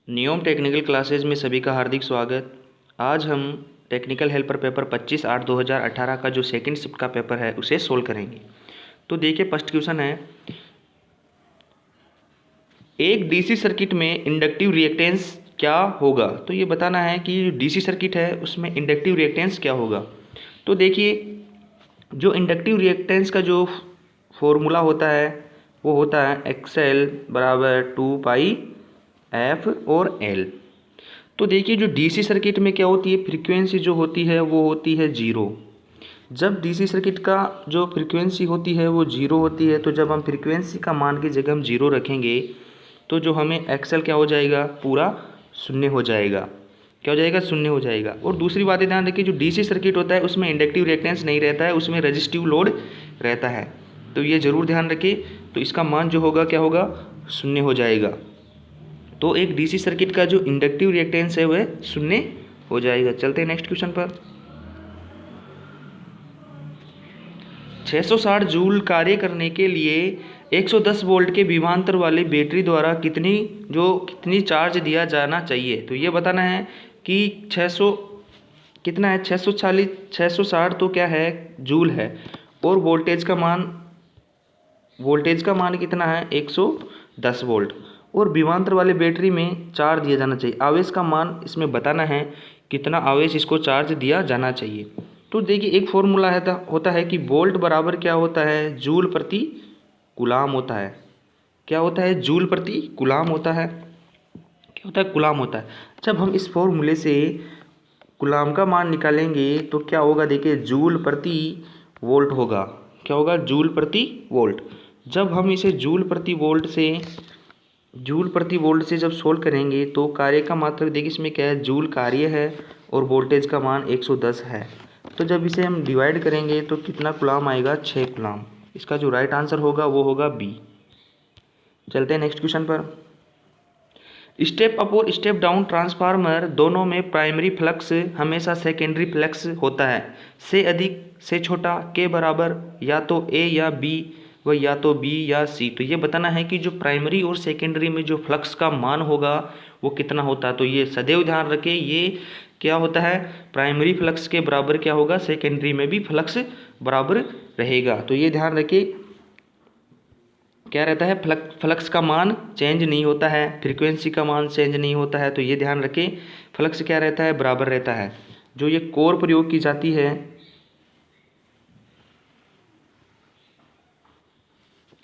नियम technical classes में सभी का हार्दिक स्वागत। आज हम टेक्निकल हेल्पर पेपर 25/8/2018 का जो सेकंड शिफ्ट का पेपर है उसे सोल्व करेंगे। तो देखिए फर्स्ट क्वेश्चन है, एक डीसी सर्किट में इंडक्टिव रिएक्टेंस क्या होगा। तो ये बताना है कि डीसी सर्किट है उसमें इंडक्टिव रिएक्टेंस क्या होगा। तो देखिए जो इंडक्टिव रिएक्टेंस का जो फॉर्मूला होता है वो होता है एक्सएल बराबर 2πf और एल। तो देखिए जो डीसी सर्किट में क्या होती है, फ्रीक्वेंसी जो होती है वो होती है जीरो। जब डीसी सर्किट का जो फ्रीक्वेंसी होती है वो जीरो होती है, तो जब हम फ्रीक्वेंसी का मान की जगह हम जीरो रखेंगे तो जो हमें एक्सएल क्या हो जाएगा, पूरा शून्य हो जाएगा। क्या हो जाएगा, शून्य हो जाएगा। और दूसरी बात ध्यान रखिए, जो डीसी सर्किट होता है उसमें इंडक्टिव रिएक्टेंस नहीं रहता है, उसमें रजिस्टिव लोड रहता है। तो ये ज़रूर ध्यान रखिए। तो इसका मान जो होगा क्या होगा, शून्य हो जाएगा। तो एक डीसी सर्किट का जो इंडक्टिव रिएक्टेंस है वह शून्य हो जाएगा। चलते हैं नेक्स्ट क्वेश्चन पर। 660 जूल कार्य करने के लिए 110 वोल्ट के विभवांतर वाले बैटरी द्वारा कितनी चार्ज दिया जाना चाहिए। तो ये बताना है कि 600 कितना है, 640 660 तो क्या है, जूल है। और वोल्टेज का मान कितना है, 110 वोल्ट। और विभवांतर वाले बैटरी में चार्ज दिया जाना चाहिए। आवेश का मान इसमें बताना है, कितना आवेश इसको चार्ज दिया जाना चाहिए। तो देखिए एक फॉर्मूला होता है कि वोल्ट बराबर क्या होता है, जूल प्रति कूलाम होता है। क्या होता है, जूल प्रति कूलाम होता है। क्या होता है, कूलाम होता है। जब हम इस फॉर्मूले से कूलाम का मान निकालेंगे तो क्या होगा, देखिए जूल प्रति वोल्ट होगा। क्या होगा, जूल प्रति वोल्ट। जब हम इसे जूल प्रति वोल्ट से जब सोल्व करेंगे तो कार्य का मात्रक देखिए इसमें क्या है, जूल कार्य है और वोल्टेज का मान 110 है। तो जब इसे हम डिवाइड करेंगे तो कितना कूलाम आएगा, 6 कूलाम। इसका जो राइट आंसर होगा वो होगा बी। चलते हैं नेक्स्ट क्वेश्चन पर। स्टेप अप और स्टेप डाउन ट्रांसफार्मर दोनों में प्राइमरी फ्लक्स हमेशा सेकेंडरी फ्लक्स होता है से अधिक से छोटा के बराबर, या तो ए या बी व या तो बी या सी। तो ये बताना है कि जो प्राइमरी और सेकेंडरी में जो फ्लक्स का मान होगा वो कितना होता है। तो ये सदैव ध्यान रखें, ये क्या होता है, प्राइमरी फ्लक्स के बराबर क्या होगा, सेकेंडरी में भी फ्लक्स बराबर रहेगा। तो ये ध्यान रखिए, क्या रहता है, फ्लक्स का मान चेंज नहीं होता है, फ्रीक्वेंसी का मान चेंज नहीं होता है। तो ये ध्यान रखें, फ्लक्स क्या रहता है, बराबर रहता है। जो ये कोर प्रयोग की जाती है,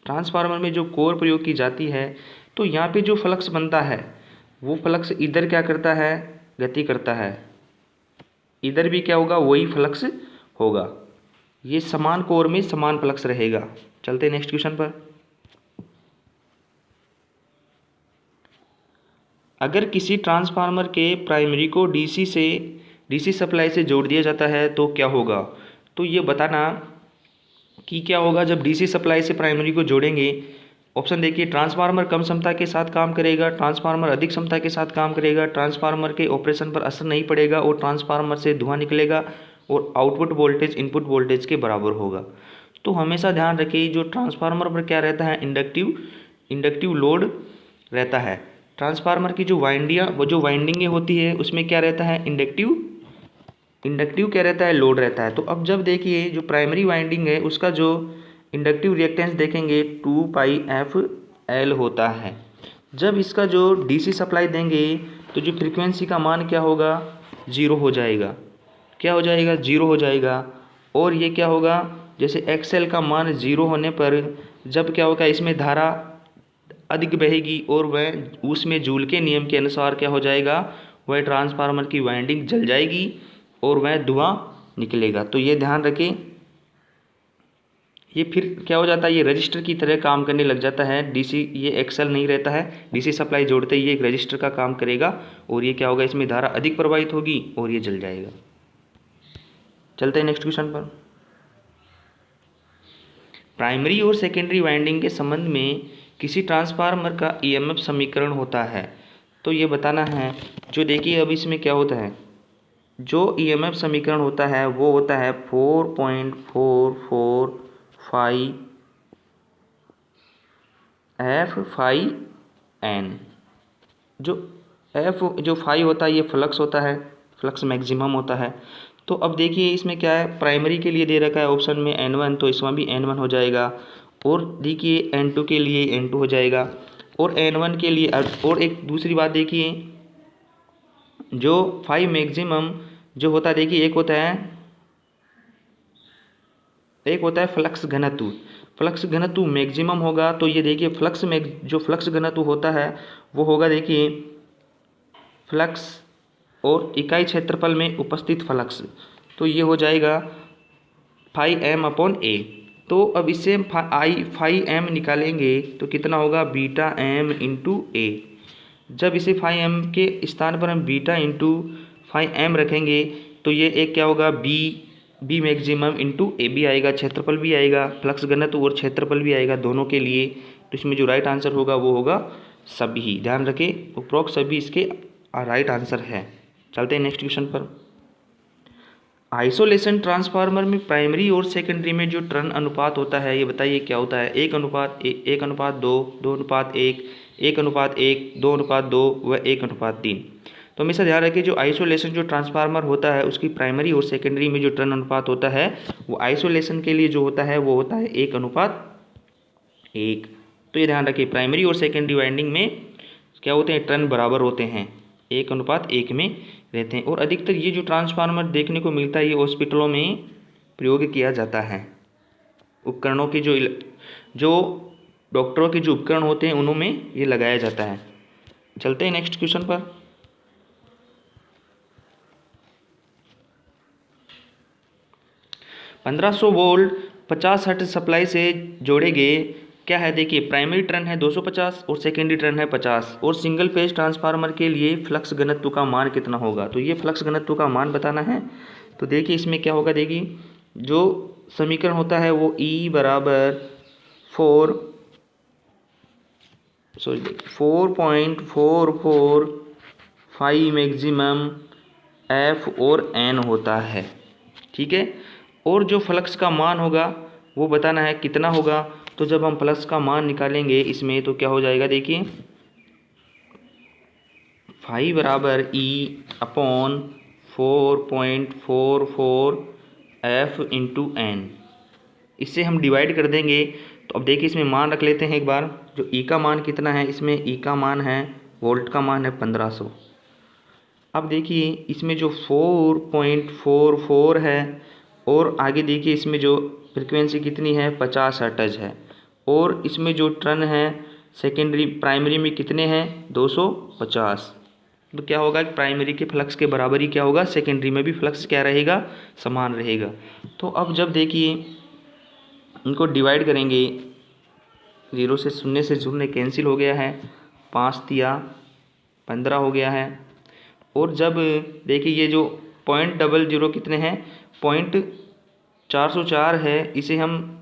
ट्रांसफार्मर में जो कोर प्रयोग की जाती है, तो यहाँ पे जो फ्लक्स बनता है वो फ्लक्स इधर क्या करता है, गति करता है। इधर भी क्या होगा, वही फ्लक्स होगा। ये समान कोर में समान फ्लक्स रहेगा। चलते हैं नेक्स्ट क्वेश्चन पर। अगर किसी ट्रांसफार्मर के प्राइमरी को डीसी सप्लाई से जोड़ दिया जाता है तो क्या होगा। तो ये बताना कि क्या होगा जब डीसी सप्लाई से प्राइमरी को जोड़ेंगे। ऑप्शन देखिए, ट्रांसफार्मर कम क्षमता के साथ काम करेगा, ट्रांसफार्मर अधिक क्षमता के साथ काम करेगा, ट्रांसफार्मर के ऑपरेशन पर असर नहीं पड़ेगा और ट्रांसफार्मर से धुआं निकलेगा और आउटपुट वोल्टेज इनपुट वोल्टेज के बराबर होगा। तो हमेशा ध्यान रखिए, जो ट्रांसफार्मर पर क्या रहता है, इंडक्टिव लोड रहता है। ट्रांसफार्मर की जो वाइंडिंगें होती है उसमें क्या रहता है, इंडक्टिव क्या रहता है, लोड रहता है। तो अब जब देखिए जो प्राइमरी वाइंडिंग है उसका जो इंडक्टिव रिएक्टेंस देखेंगे 2πf L होता है। जब इसका जो डीसी सप्लाई देंगे तो जो फ्रीक्वेंसी का मान क्या होगा, जीरो हो जाएगा। क्या हो जाएगा, जीरो हो जाएगा। और ये क्या होगा, जैसे एक्सएल का मान जीरो होने पर जब क्या होगा, इसमें धारा अधिक बहेगी और वह उसमें जूल के नियम के अनुसार क्या हो जाएगा, वह ट्रांसफार्मर की वाइंडिंग जल जाएगी और वह धुआं निकलेगा। तो ये ध्यान रखें, ये फिर क्या हो जाता है, ये रजिस्टर की तरह काम करने लग जाता है। डीसी ये एक्सल नहीं रहता है, डीसी सप्लाई जोड़ते ही ये एक रजिस्टर का काम करेगा और ये क्या होगा, इसमें धारा अधिक प्रवाहित होगी और ये जल जाएगा। चलते हैं नेक्स्ट क्वेश्चन पर। प्राइमरी और सेकेंडरी वाइंडिंग के संबंध में किसी ट्रांसफार्मर का ईएमएफ समीकरण होता है। तो ये बताना है। जो देखिए अब इसमें क्या होता है, जो ईएमएफ समीकरण होता है वो होता है 4.445 F phi N। जो एफ जो फाई होता है ये फ्लक्स होता है, फ्लक्स मैक्सिमम होता है। तो अब देखिए इसमें क्या है, प्राइमरी के लिए दे रखा है ऑप्शन में N1, तो इसमें भी N1 हो जाएगा। और देखिए N2 के लिए N2 हो जाएगा। और N1 के लिए और एक दूसरी बात देखिए, जो फाई मैक्सिमम जो होता है, देखिए एक होता है फ्लक्स घनत्व। फ्लक्स घनत्व मैक्सिमम होगा, तो ये देखिए जो फ्लक्स घनत्व होता है वो होगा, देखिए फ्लक्स और इकाई क्षेत्रफल में उपस्थित फ्लक्स, तो ये हो जाएगा फाई एम अपॉन ए। तो अब इससे हम फाई एम निकालेंगे तो कितना होगा, बीटा एम इंटू ए। जब इसे फाई एम के स्थान पर हम बीटा इंटू फाई एम रखेंगे तो ये एक क्या होगा, बी मैक्सिमम इंटू ए भी आएगा, क्षेत्रफल भी आएगा, फ्लक्स घनत्व और क्षेत्रफल भी आएगा दोनों के लिए। तो इसमें जो राइट आंसर होगा वो होगा सभी। ध्यान रखें उपरोक्त सभी इसके राइट आंसर है। चलते हैं नेक्स्ट क्वेश्चन पर। आइसोलेशन ट्रांसफार्मर में प्राइमरी और सेकेंडरी में जो टर्न अनुपात होता है, ये बताइए क्या होता है। 1:1:2, 2:1, 1:1, 2:2 व 1:3। तो हमेशा ध्यान रखिए जो आइसोलेशन जो ट्रांसफार्मर होता है उसकी प्राइमरी और सेकेंडरी में जो टर्न अनुपात होता है वो आइसोलेशन के लिए जो होता है वो होता है 1:1। तो ये ध्यान रखिए प्राइमरी और सेकेंडरी वाइंडिंग में क्या होते हैं, टर्न बराबर होते हैं, 1:1 में रहते हैं। और अधिकतर ये जो ट्रांसफार्मर देखने को मिलता है ये हॉस्पिटलों में प्रयोग किया जाता है। उपकरणों की जो डॉक्टरों के जो उपकरण होते हैं उनमें ये लगाया जाता है। चलते हैं नेक्स्ट क्वेश्चन पर। 1500 वोल्ट 50 हर्ट्ज सप्लाई से जोड़े गए क्या है, देखिए प्राइमरी टर्न है 250 और सेकेंडरी टर्न है 50 और सिंगल फेज ट्रांसफार्मर के लिए फ्लक्स घनत्व का मान कितना होगा। तो ये फ्लक्स घनत्व का मान बताना है। तो देखिए इसमें क्या होगा, देखिए जो समीकरण होता है वो E बराबर 4.445 मैक्सिमम F और N होता है, ठीक है। और जो फ्लक्स का मान होगा वो बताना है कितना होगा। तो जब हम फ्लक्स का मान निकालेंगे इसमें तो क्या हो जाएगा, देखिए फाई बराबर E upon 4.44 F into N, इससे हम डिवाइड कर देंगे। तो अब देखिए इसमें मान रख लेते हैं एक बार। जो E का मान कितना है, इसमें E का मान है, वोल्ट का मान है 1500। अब देखिए इसमें जो 4.44 है और आगे देखिए इसमें जो फ्रिक्वेंसी कितनी है 50 हर्ट्ज है। और इसमें जो टर्न है प्राइमरी में कितने हैं 250। तो क्या होगा, प्राइमरी के फ्लक्स के बराबर ही क्या होगा, सेकेंडरी में भी फ्लक्स क्या रहेगा, समान रहेगा। तो अब जब देखिए इनको डिवाइड करेंगे, 0 से 0 कैंसिल हो गया है, 5 तिया 15 हो गया है। और जब देखिए ये जो 0.00 कितने हैं, 0.404 है, इसे हम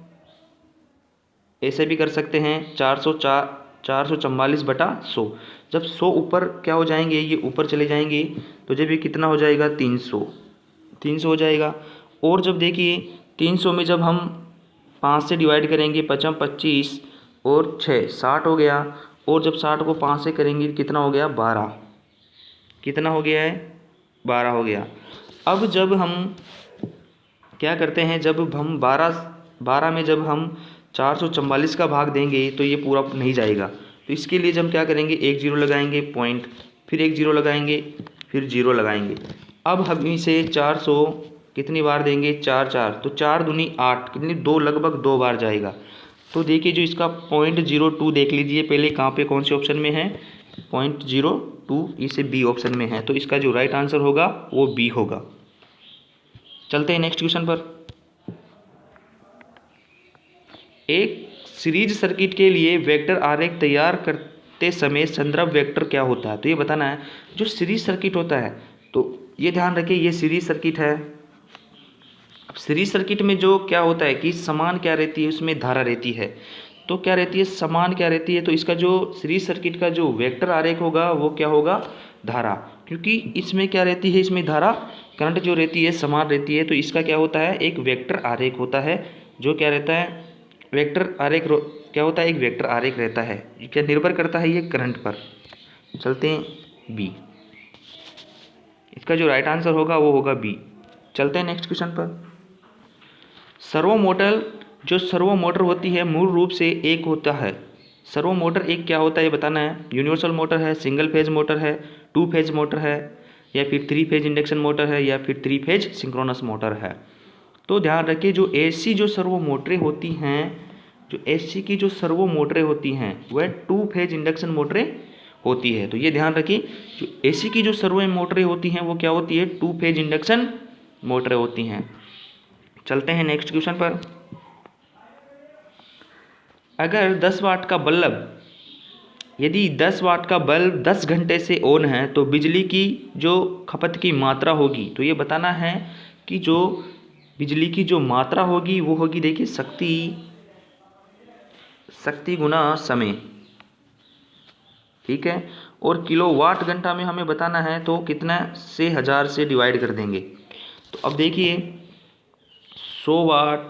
ऐसे भी कर सकते हैं 444/100। जब 100 ऊपर क्या हो जाएंगे, ये ऊपर चले जाएंगे, तो जब ये कितना हो जाएगा 300 हो जाएगा। और जब देखिए 300 में जब हम 5 से डिवाइड करेंगे, 5 25 और 6 60 हो गया। और जब 60 को 5 से करेंगे कितना हो गया 12, कितना हो गया है 12 हो गया। अब जब हम क्या करते हैं, जब हम 12 में जब हम 444 का भाग देंगे तो ये पूरा नहीं जाएगा। तो इसके लिए जब हम क्या करेंगे, 1 0 लगाएंगे पॉइंट, फिर 1 0 लगाएंगे, फिर 0 लगाएंगे। अब हम इसे 400 कितनी बार देंगे, 4 4, तो 4 दूनी 8, कितनी 2, लगभग 2 बार जाएगा। तो देखिए जो इसका 0.02 देख लीजिए पहले कहाँ पे कौन से ऑप्शन में है, 0.02, इसे बी ऑप्शन में है। तो इसका जो राइट आंसर होगा वो बी होगा। चलते हैं नेक्स्ट क्वेश्चन पर। एक सीरीज सर्किट के लिए वेक्टर आरेख तैयार करते समय संदर्भ वेक्टर क्या होता है। तो ये बताना है जो सीरीज सर्किट होता है। तो ये ध्यान रखिए ये सीरीज सर्किट है। अब सीरीज सर्किट में जो क्या होता है कि समान क्या रहती है, उसमें धारा रहती है। तो क्या रहती है, समान क्या रहती है। तो इसका जो सीरीज सर्किट का जो वेक्टर आरेख होगा वो क्या होगा, धारा। क्योंकि इसमें क्या रहती है, इसमें धारा करंट जो रहती है समान रहती है। तो इसका क्या होता है, एक वेक्टर आरेख होता है। जो क्या रहता है, वेक्टर आरेख क्या होता है, एक वेक्टर आरेख रहता है। क्या निर्भर करता है ये करंट पर। चलते हैं बी। इसका जो राइट आंसर होगा वो होगा बी। चलते हैं नेक्स्ट क्वेश्चन पर। सर्वो मोटर होती है मूल रूप से एक होता है। सर्वो मोटर एक क्या होता है ये बताना है। यूनिवर्सल मोटर है, सिंगल फेज मोटर है, 2 फेज मोटर है, या फिर 3 फेज इंडक्शन मोटर है, या फिर 3 फेज सिंक्रोनस मोटर है। तो ध्यान रखिए जो एसी जो सर्वो मोटरें होती हैं, जो एसी की जो सर्वो मोटरें होती हैं वह 2 फेज इंडक्शन मोटरें होती है। तो ये ध्यान रखिए जो एसी की जो सर्वो मोटरें होती हैं वो क्या होती है, 2 फेज इंडक्शन मोटरें होती हैं। चलते हैं नेक्स्ट क्वेश्चन पर। अगर 10 वाट का बल्ब, यदि 10 वाट का बल्ब 10 घंटे से ऑन है तो बिजली की जो खपत की मात्रा होगी, तो ये बताना है कि जो बिजली की जो मात्रा होगी वो होगी, देखिए शक्ति गुना समय, ठीक है। और किलोवाट घंटा में हमें बताना है तो कितना से 1000 से डिवाइड कर देंगे। तो अब देखिए 100 वाट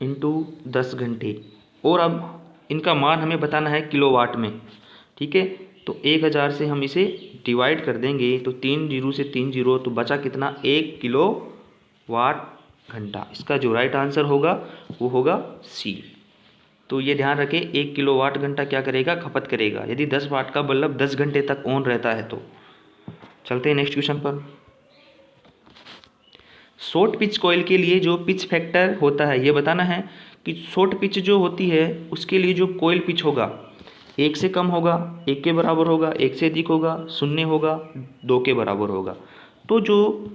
इंटू 10 घंटे, और अब इनका मान हमें बताना है किलोवाट में, ठीक है। तो 1000 से हम इसे डिवाइड कर देंगे तो 3 जीरो से 3 जीरो, तो बचा कितना, 1 किलो वाट घंटा। इसका जो राइट आंसर होगा वो होगा सी। तो ये ध्यान रखें 1 किलो वाट घंटा क्या करेगा, खपत करेगा, यदि 10 वाट का बल्ब 10 घंटे तक ऑन रहता है तो। चलते हैं नेक्स्ट क्वेश्चन पर। शॉर्ट पिच कॉइल के लिए जो पिच फैक्टर होता है ये बताना है कि शॉर्ट पिच जो होती है उसके लिए जो कॉइल पिच होगा 1 से कम होगा, 1 के बराबर होगा, 1 से अधिक होगा, 0 होगा, 2 के बराबर होगा। तो जो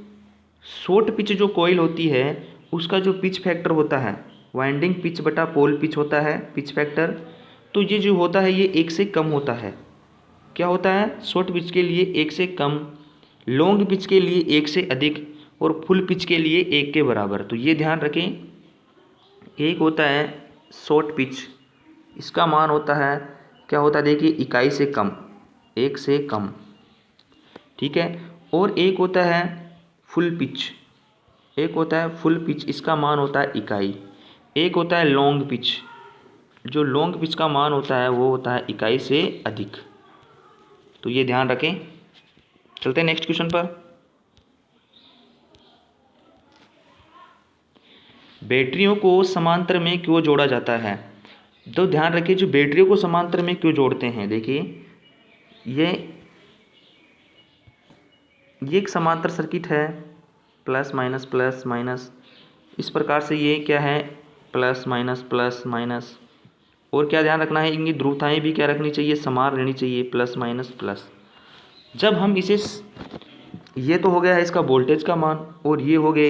शॉर्ट पिच जो कॉइल होती है उसका जो पिच फैक्टर होता है वाइंडिंग पिच बटा पोल पिच होता है पिच फैक्टर। तो ये जो होता है ये 1 से कम होता है। क्या होता है, शॉर्ट पिच के लिए 1 से कम, लॉन्ग पिच के लिए 1 से अधिक, और फुल पिच के लिए 1 के बराबर। तो ये ध्यान रखें, एक होता है शॉर्ट पिच, इसका मान होता है क्या होता है, देखिए इकाई से कम, 1 से कम, ठीक है। और एक होता है फुल पिच, एक होता है फुल पिच, इसका मान होता है इकाई। एक होता है लॉन्ग पिच, जो लॉन्ग पिच का मान होता है वो होता है इकाई से अधिक। तो ये ध्यान रखें। चलते हैं नेक्स्ट क्वेश्चन पर। बैटरियों को समांतर में क्यों जोड़ा जाता है। तो ध्यान रखिए जो बैटरियों को समांतर में क्यों जोड़ते हैं, देखिए ये एक समांतर सर्किट है, प्लस माइनस, इस प्रकार से ये क्या है, प्लस माइनस। और क्या ध्यान रखना है, इनकी ध्रुवताएं भी क्या रखनी चाहिए, समान रहनी चाहिए, प्लस माइनस प्लस। जब हम इसे, ये तो हो गया है इसका वोल्टेज का मान, और ये हो गया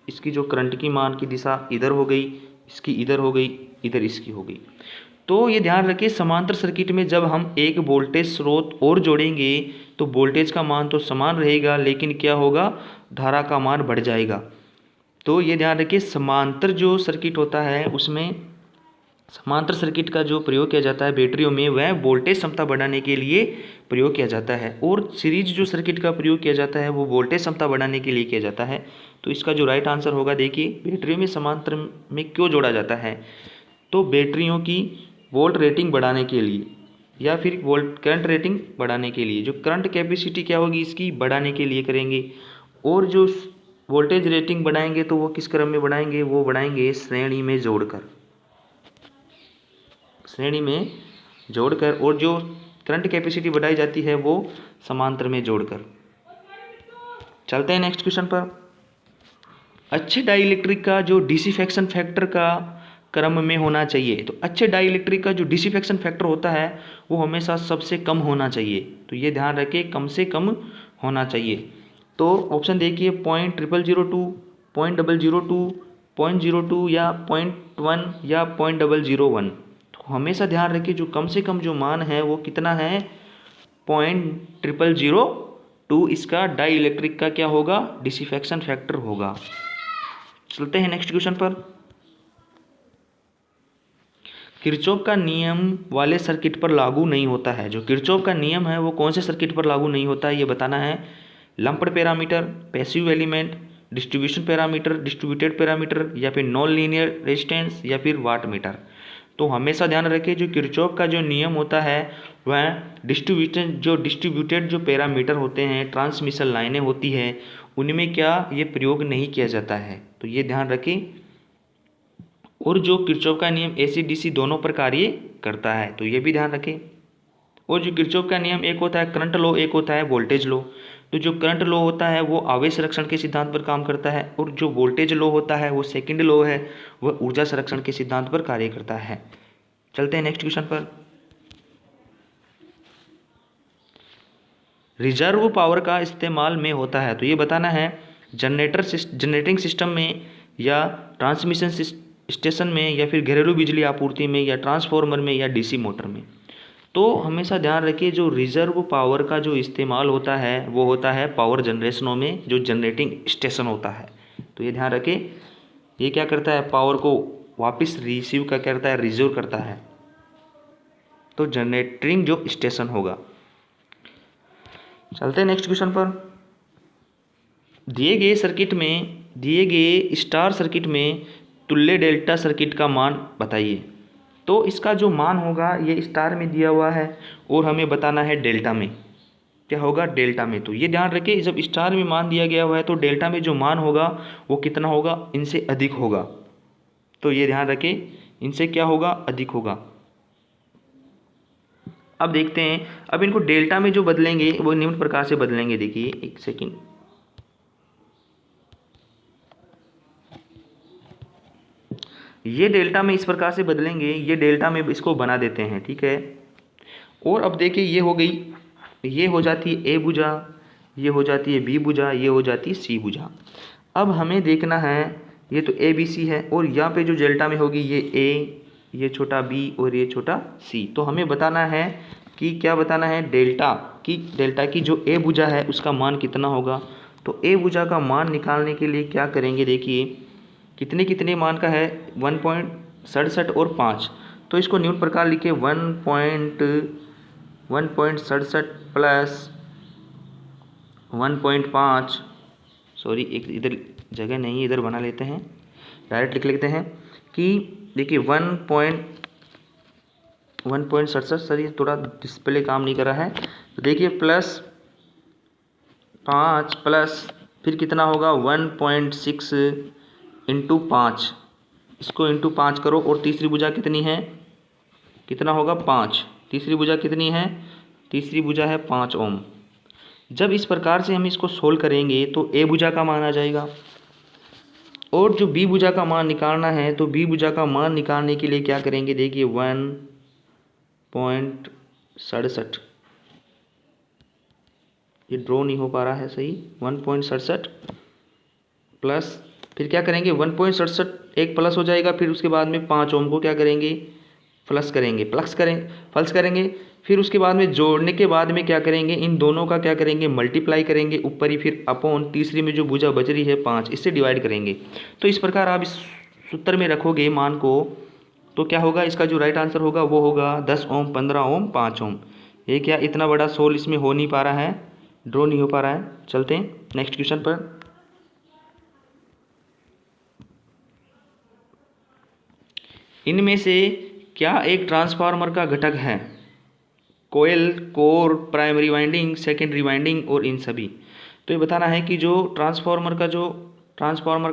इसकी जो करंट की मान की दिशा इधर हो गई, इसकी इधर हो गई, इधर इसकी हो गई। तो ये ध्यान रखिए समांतर सर्किट में जब हम एक वोल्टेज स्रोत और जोड़ेंगे तो वोल्टेज का मान तो समान रहेगा, लेकिन क्या होगा, धारा का मान बढ़ जाएगा। तो ये ध्यान रखिए समांतर जो सर्किट होता है उसमें, समांतर सर्किट का जो प्रयोग किया जाता है बैटरियों में वह वोल्टेज क्षमता बढ़ाने के लिए प्रयोग किया जाता है, और सीरीज जो सर्किट का प्रयोग किया जाता है वो वोल्टेज क्षमता बढ़ाने के लिए किया जाता है। तो इसका जो राइट आंसर होगा, देखिए बैटरियों में समांतर में क्यों जोड़ा जाता है, तो बैटरियों की वोल्ट रेटिंग बढ़ाने के लिए, या फिर वोल्ट करंट रेटिंग बढ़ाने के लिए, जो करंट कैपेसिटी क्या होगी इसकी बढ़ाने के लिए करेंगे। और जो वोल्टेज रेटिंग बढ़ाएंगे तो वो किस क्रम में बढ़ाएंगे, वो बढ़ाएंगे श्रेणी में जोड़कर, और जो करंट कैपेसिटी बढ़ाई जाती है वो समांतर में जोड़कर। चलते हैं नेक्स्ट क्वेश्चन पर। अच्छे डाइइलेक्ट्रिक का जो डिसिफेक्शन फैक्टर का क्रम में होना चाहिए, तो अच्छे डाइइलेक्ट्रिक का जो डिसिफेक्शन फैक्टर होता है वो हमेशा सबसे कम होना चाहिए। तो ये ध्यान रखिए कम से कम होना चाहिए। तो ऑप्शन देखिए 0.0002, 0.002, 0.02 या 0.1 या 0.001। तो हमेशा ध्यान रखिए जो कम से कम जो मान है वो कितना है, 0.002 इसका डाइइलेक्ट्रिक का क्या होगा, डिसिफेक्शन फैक्टर होगा। चलते हैं नेक्स्ट क्वेश्चन पर। किरचॉफ का नियम वाले सर्किट पर लागू नहीं होता है। जो किरचॉफ का नियम है वो कौन से सर्किट पर लागू नहीं होता है ये बताना है। Lumped parameter, passive element, distribution parameter, distributed parameter, या फिर नॉन लीनियर रेजिस्टेंस, या फिर वाट मीटर। तो हमेशा ध्यान रखें जो किरचॉफ का जो नियम होता है वह डिस्ट्रीब्यूटेड जो पैरामीटर होते हैं, ट्रांसमिशन लाइनें होती हैं, उनमें क्या ये प्रयोग नहीं किया जाता है, तो ये ध्यान रखें। और जो किरचॉफ का नियम AC DC दोनों पर कार्य करता है, तो ये भी ध्यान रखें। और जो किरचॉफ का नियम एक होता है करंट लॉ, एक होता है वोल्टेज लॉ। तो जो करंट लॉ होता है वो आवेश संरक्षण के सिद्धांत पर काम करता है, और जो वोल्टेज लॉ होता है वो सेकंड लॉ है, वह ऊर्जा संरक्षण के सिद्धांत पर कार्य करता है। चलते हैं नेक्स्ट क्वेश्चन पर। रिजर्व पावर का इस्तेमाल में होता है, तो ये बताना है जनरेटिंग सिस्टम में या ट्रांसमिशन स्टेशन में या फिर घरेलू बिजली आपूर्ति में या ट्रांसफार्मर में या DC मोटर में। तो हमेशा ध्यान रखिए जो रिजर्व पावर का जो इस्तेमाल होता है वो होता है पावर जनरेशनों में, जो जनरेटिंग स्टेशन होता है। तो ये ध्यान रखें, ये क्या करता है, पावर को वापस रिसीव का करता है, रिजर्व करता है, तो जनरेटिंग जो स्टेशन होगा। चलते हैं नेक्स्ट क्वेश्चन पर। दिए गए स्टार सर्किट में तुल्य डेल्टा सर्किट का मान बताइए। तो इसका जो मान होगा ये स्टार में दिया हुआ है और हमें बताना है डेल्टा में, क्या होगा डेल्टा में। तो ये ध्यान रखें जब स्टार में मान दिया गया हुआ है तो डेल्टा में जो मान होगा वो कितना होगा, इनसे अधिक होगा। तो ये ध्यान रखें इनसे क्या होगा, अधिक होगा। अब देखते हैं, अब इनको डेल्टा में जो बदलेंगे वो निम्न प्रकार से बदलेंगे। देखिए एक सेकंड, ये डेल्टा में इस प्रकार से बदलेंगे, ये डेल्टा में इसको बना देते हैं, ठीक है। और अब देखिए ये हो गई, ये हो जाती है A भुजा, ये हो जाती है B भुजा, ये हो जाती है C भुजा। अब हमें देखना है, ये तो ABC है और यहाँ पे जो डेल्टा में होगी ये A, ये छोटा B और ये छोटा C। तो हमें बताना है कि क्या बताना है, डेल्टा की जो A भुजा है उसका मान कितना होगा। तो A भुजा का मान निकालने के लिए क्या करेंगे, देखिए कितने मान का है, 1.67 और 5। तो इसको निम्न प्रकार लिखे 1.67 प्लस 1.5, सॉरी एक इधर जगह नहीं, इधर बना लेते हैं, डायरेक्ट लिख लेते हैं कि देखिए 1.67, सर ये थोड़ा डिस्प्ले काम नहीं कर रहा है। तो देखिए प्लस 5 प्लस फिर कितना होगा 1.6 इंटू 5, इसको इंटू 5 करो और तीसरी भुजा कितनी है, कितना होगा 5। तीसरी भुजा कितनी है, तीसरी भुजा है 5 ओम। जब इस प्रकार से हम इसको सोल्व करेंगे तो A भुजा का मान आ जाएगा, और जो B भुजा का मान निकालना है तो B भुजा का मान निकालने के लिए क्या करेंगे, देखिए 1.67, ये ड्रॉ नहीं हो पा रहा है सही, 1.67 प्लस फिर क्या करेंगे 1.67 एक प्लस हो जाएगा, फिर उसके बाद में 5 ओम को क्या करेंगे, प्लस करेंगे, फिर उसके बाद में जोड़ने के बाद में क्या करेंगे, इन दोनों का क्या करेंगे, मल्टीप्लाई करेंगे ऊपर ही, फिर अपॉन तीसरी में जो भुजा बच रही है 5, इससे डिवाइड करेंगे। तो इस प्रकार आप इस सूत्र में रखोगे मान को, तो क्या होगा, इसका जो राइट आंसर होगा वो होगा 10 ओम, 15 ओम, 5 ओम। ये क्या इतना बड़ा सोल इसमें हो नहीं पा रहा है, ड्रॉ नहीं हो पा रहा है। चलते हैं नेक्स्ट क्वेश्चन पर। इनमें से क्या एक ट्रांसफार्मर का घटक है, coil, core, primary winding, secondary winding और इन सभी। तो ये बताना है कि जो ट्रांसफार्मर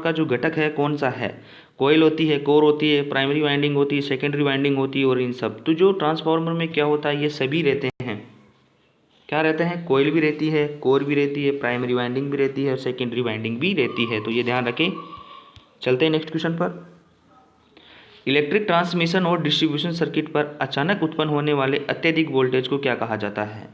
का जो घटक है कौन सा है। कोयल होती है, कोर होती है, प्राइमरी वाइंडिंग होती है, सेकेंडरी वाइंडिंग होती है और इन सब। तो जो ट्रांसफार्मर में क्या होता है, ये सभी रहते हैं, क्या रहते हैं, कोयल भी रहती है, कोर भी रहती है, प्राइमरी वाइंडिंग भी रहती है और सेकेंडरी वाइंडिंग भी रहती है। तो ये ध्यान रखें। चलते हैं नेक्स्ट क्वेश्चन पर। इलेक्ट्रिक ट्रांसमिशन और डिस्ट्रीब्यूशन सर्किट पर अचानक उत्पन्न होने वाले अत्यधिक वोल्टेज को क्या कहा जाता है।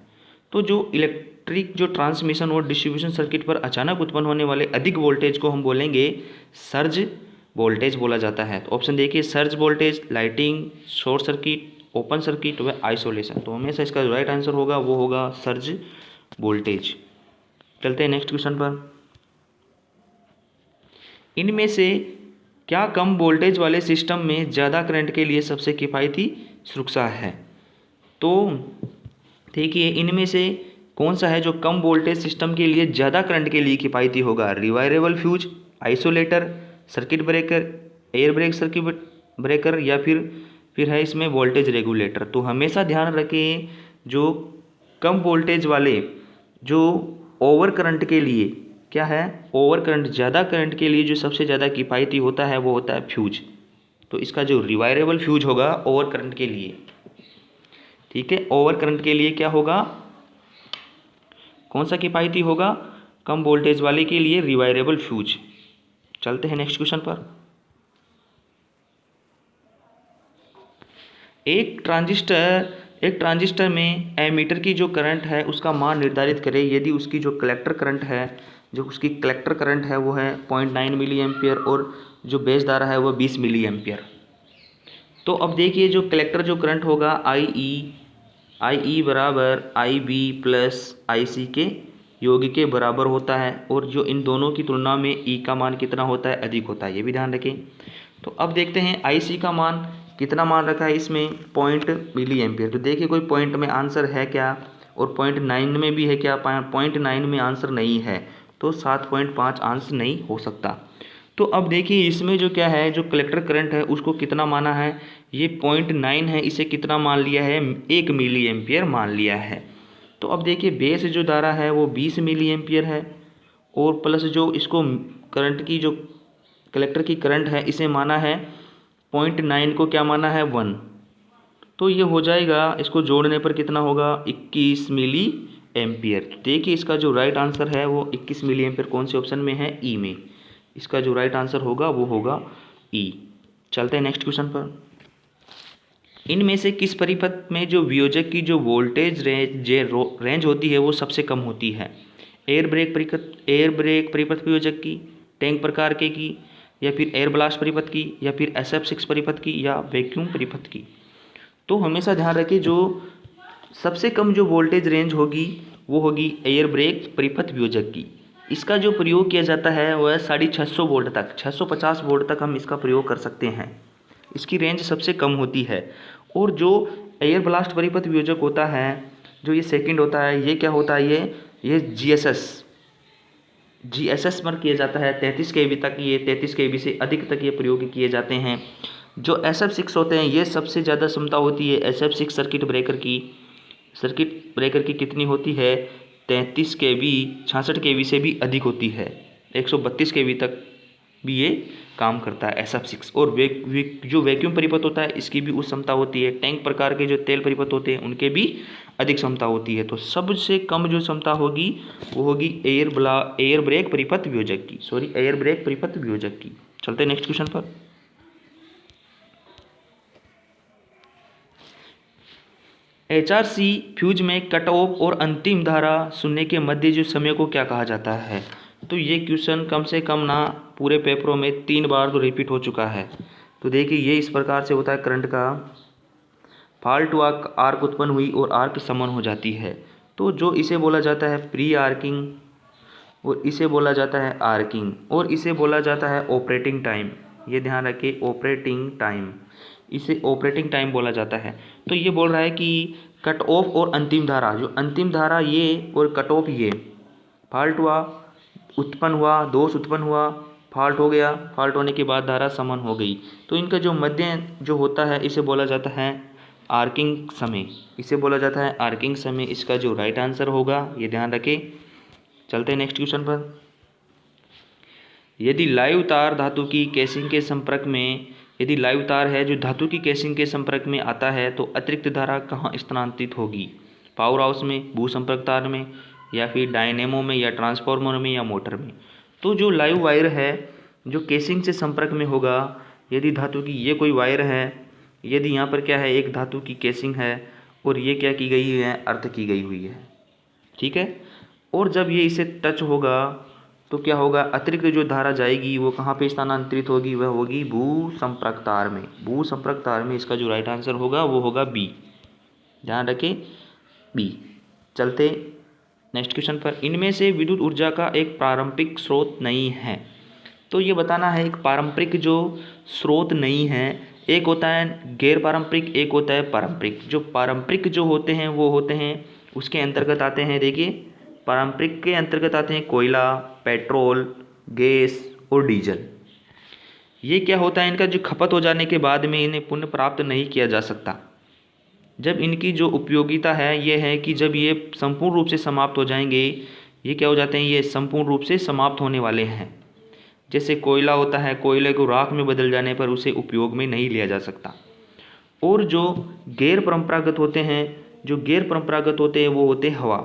तो जो इलेक्ट्रिक जो ट्रांसमिशन और डिस्ट्रीब्यूशन सर्किट पर अचानक उत्पन्न होने वाले अधिक वोल्टेज को हम बोलेंगे सर्ज वोल्टेज बोला जाता है। तो ऑप्शन देखिए, surge voltage, lighting, short circuit, open circuit व आइसोलेशन। तो हमेशा इसका जो राइट आंसर होगा वो होगा सर्ज वोल्टेज। चलते हैं नेक्स्ट क्वेश्चन पर। इनमें से क्या कम वोल्टेज वाले सिस्टम में ज़्यादा करंट के लिए सबसे किफ़ायती सुरक्षा है। तो देखिए इनमें से कौन सा है जो कम वोल्टेज सिस्टम के लिए ज़्यादा करंट के लिए किफ़ायती होगा। Rewirable fuse, isolator, circuit breaker, air break circuit breaker या फिर फिर है इसमें वोल्टेज रेगुलेटर। तो हमेशा ध्यान रखें जो कम वोल्टेज वाले जो ओवर करंट के लिए क्या है, ओवर करंट ज़्यादा करंट के लिए जो सबसे ज़्यादा किफ़ायती होता है वो होता है फ्यूज। तो इसका जो रिवायरेबल फ्यूज होगा ओवर करंट के लिए, ठीक है, ओवर करंट के लिए क्या होगा, कौन सा किफ़ायती होगा, कम वोल्टेज वाले के लिए रिवायरेबल फ्यूज। चलते हैं नेक्स्ट क्वेश्चन पर। एक ट्रांजिस्टर में एमीटर की जो करंट है उसका मान निर्धारित करें यदि उसकी जो कलेक्टर करंट है, जो उसकी कलेक्टर करंट है वो है 0.9 मिली एम्पियर और जो बेस धारा है वो 20 मिली एम्पियर। तो अब देखिए जो कलेक्टर जो करंट होगा आई बराबर आई बी प्लस आई सी के योग के बराबर होता है, और जो इन दोनों की तुलना में ई का मान कितना होता है, अधिक होता है, ये भी ध्यान रखें। तो अब देखते हैं आई सी का मान कितना मान रखा है इसमें, 0 मिली एम्पियर। तो देखिए कोई पॉइंट में आंसर है क्या, और 0.9 में भी है क्या, 0.9 में आंसर नहीं है, तो 7.5 आंसर नहीं हो सकता। तो अब देखिए इसमें जो क्या है, जो कलेक्टर करंट है उसको कितना माना है, ये 0.9 है, इसे कितना मान लिया है, 1 मिली एम्पियर मान लिया है। तो अब देखिए बेस जो धारा है वो 20 मिली एम्पियर है, और प्लस जो इसको करंट की जो कलेक्टर की करंट है इसे माना है 0.9 को क्या माना है 1। तो ये हो जाएगा, इसको जोड़ने पर कितना होगा, 21 मिली एम्पियर। तो देखिए इसका जो राइट आंसर है वो 21 मिली एम्पियर कौन से ऑप्शन में है, ई में। इसका जो राइट आंसर होगा वो होगा ई। चलते हैं नेक्स्ट क्वेश्चन पर। इनमें से किस परिपथ में जो वियोजक की जो वोल्टेज रेंज होती है वो सबसे कम होती है, एयर ब्रेक परिपथ वियोजक की, टैंक प्रकार के की, या फिर एयर ब्लास्ट परिपथ की, या फिर SF6 परिपथ की, या वैक्यूम परिपथ की। तो हमेशा ध्यान रखें जो सबसे कम जो वोल्टेज रेंज होगी वो होगी एयर ब्रेक परिपथ वियोजक की। इसका जो प्रयोग किया जाता है वह 650 वोल्ट तक, 650 वोल्ट तक हम इसका प्रयोग कर सकते हैं, इसकी रेंज सबसे कम होती है। और जो एयर ब्लास्ट परिपथ वियोजक होता है, जो ये सेकंड होता है, ये क्या होता है, ये GSS पर किया जाता है 33 kV तक, ये 33 kV से अधिक तक ये प्रयोग किए जाते हैं। जो SF6 होते हैं ये सबसे ज़्यादा क्षमता होती है SF6 सर्किट ब्रेकर की कितनी होती है, 33 kV 66 kV से भी अधिक होती है, 132 kV तक भी ये काम करता है SF6। और जो वैक्यूम परिपथ होता है इसकी भी उस क्षमता होती है। टैंक प्रकार के जो तेल परिपथ होते हैं उनके भी अधिक क्षमता होती है। तो सबसे कम जो क्षमता होगी वो होगी एयर ब्रेक परिपथ वियोजक की। चलते हैं नेक्स्ट क्वेश्चन पर। HRC फ्यूज में कट ऑफ और अंतिम धारा सुनने के मध्य जो समय को क्या कहा जाता है। तो ये क्वेश्चन कम से कम ना पूरे पेपरों में 3 बार तो रिपीट हो चुका है। तो देखिए ये इस प्रकार से होता है, करंट का फॉल्ट हुआ, आर्क उत्पन्न हुई और आर्क समन हो जाती है। तो जो इसे बोला जाता है प्री आर्किंग, और इसे बोला जाता है आर्किंग, और इसे बोला जाता है ऑपरेटिंग टाइम। ये ध्यान रखिए ऑपरेटिंग टाइम, इसे ऑपरेटिंग टाइम बोला जाता है। तो ये बोल रहा है कि कट ऑफ और अंतिम धारा, जो अंतिम धारा ये और कट ऑफ ये, फॉल्ट हुआ, उत्पन्न हुआ, दोष उत्पन्न हुआ, फॉल्ट हो गया, फॉल्ट होने के बाद धारा समन हो गई, तो इनका जो मध्य जो होता है इसे बोला जाता है आर्किंग समय, इसे बोला जाता है आर्किंग समय। इसका जो राइट आंसर होगा ये ध्यान रखें। चलते हैं नेक्स्ट क्वेश्चन पर। यदि लाइव तार धातु की केसिंग के संपर्क में, यदि लाइव तार है जो धातु की केसिंग के संपर्क में आता है तो अतिरिक्त धारा कहाँ स्थानांतरित होगी, पावर हाउस में, भू संपर्क तार में, या फिर डायनेमो में, या ट्रांसफार्मर में, या मोटर में। तो जो लाइव वायर है जो केसिंग से संपर्क में होगा, यदि धातु की ये कोई वायर है, यदि यहाँ पर क्या है एक धातु की केसिंग है और ये क्या की गई है, अर्थ की गई हुई है, ठीक है, और जब ये इसे टच होगा तो क्या होगा, अतिरिक्त जो धारा जाएगी वो कहाँ पे स्थानांतरित होगी, वह होगी भू संपर्क तार में। भू संपर्क तार में इसका जो राइट आंसर होगा वो होगा बी, ध्यान रखें बी। चलते नेक्स्ट क्वेश्चन पर। इनमें से विद्युत ऊर्जा का एक पारंपरिक स्रोत नहीं है। तो ये बताना है एक पारंपरिक जो स्रोत नहीं है, एक होता है गैर पारंपरिक, एक होता है पारंपरिक। जो पारंपरिक जो होते हैं वो होते हैं उसके अंतर्गत आते हैं, देखिए पारंपरिक के अंतर्गत आते हैं कोयला, पेट्रोल, गैस और डीजल। ये क्या होता है, इनका जो खपत हो जाने के बाद में इन्हें पुनः प्राप्त नहीं किया जा सकता। जब इनकी जो उपयोगिता है ये है कि जब ये संपूर्ण रूप से समाप्त हो जाएंगे, ये क्या हो जाते हैं, ये संपूर्ण रूप से समाप्त होने वाले हैं। जैसे कोयला होता है, कोयले को राख में बदल जाने पर उसे उपयोग में नहीं लिया जा सकता। और जो गैर परंपरागत होते हैं, जो गैर परंपरागत होते हैं वो होते हैं हवा।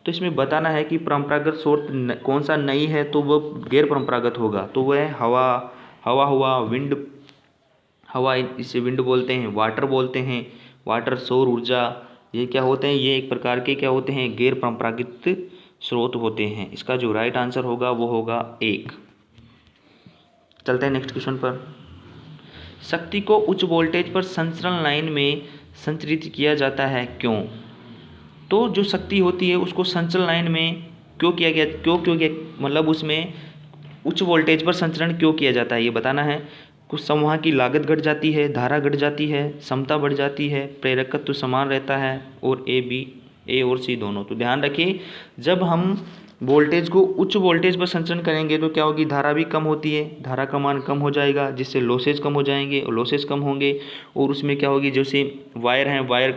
तो इसमें बताना है कि परंपरागत स्रोत कौन सा नहीं है, तो वो गैर परंपरागत होगा, तो वह है हवा। हवा हुआ, विंड, हवा इसे विंड बोलते हैं, वाटर बोलते हैं, वाटर सौर ऊर्जा, ये क्या होते हैं, ये एक प्रकार के क्या होते हैं, गैर परंपरागत स्रोत होते हैं। इसका जो राइट आंसर होगा वो होगा 1। चलते हैं नेक्स्ट क्वेश्चन पर। शक्ति को उच्च वोल्टेज पर संचरण लाइन में संचरित किया जाता है, क्यों? तो जो शक्ति होती है उसको संचरण लाइन में क्यों किया गया, क्यों किया, मतलब उसमें उच्च वोल्टेज पर संचरण क्यों किया जाता है ये बताना है। कुछ समूह की लागत घट जाती है, धारा घट जाती है, क्षमता बढ़ जाती है, प्रेरकत्व समान रहता है, और ए और सी दोनों। तो ध्यान रखिए, जब हम वोल्टेज को उच्च वोल्टेज पर संचरण करेंगे तो क्या होगी, धारा भी कम होती है, धारा का मान कम हो जाएगा, जिससे लॉसेज कम हो जाएंगे, और लॉसेज कम होंगे, और उसमें क्या होगी, जैसे वायर हैं, वायर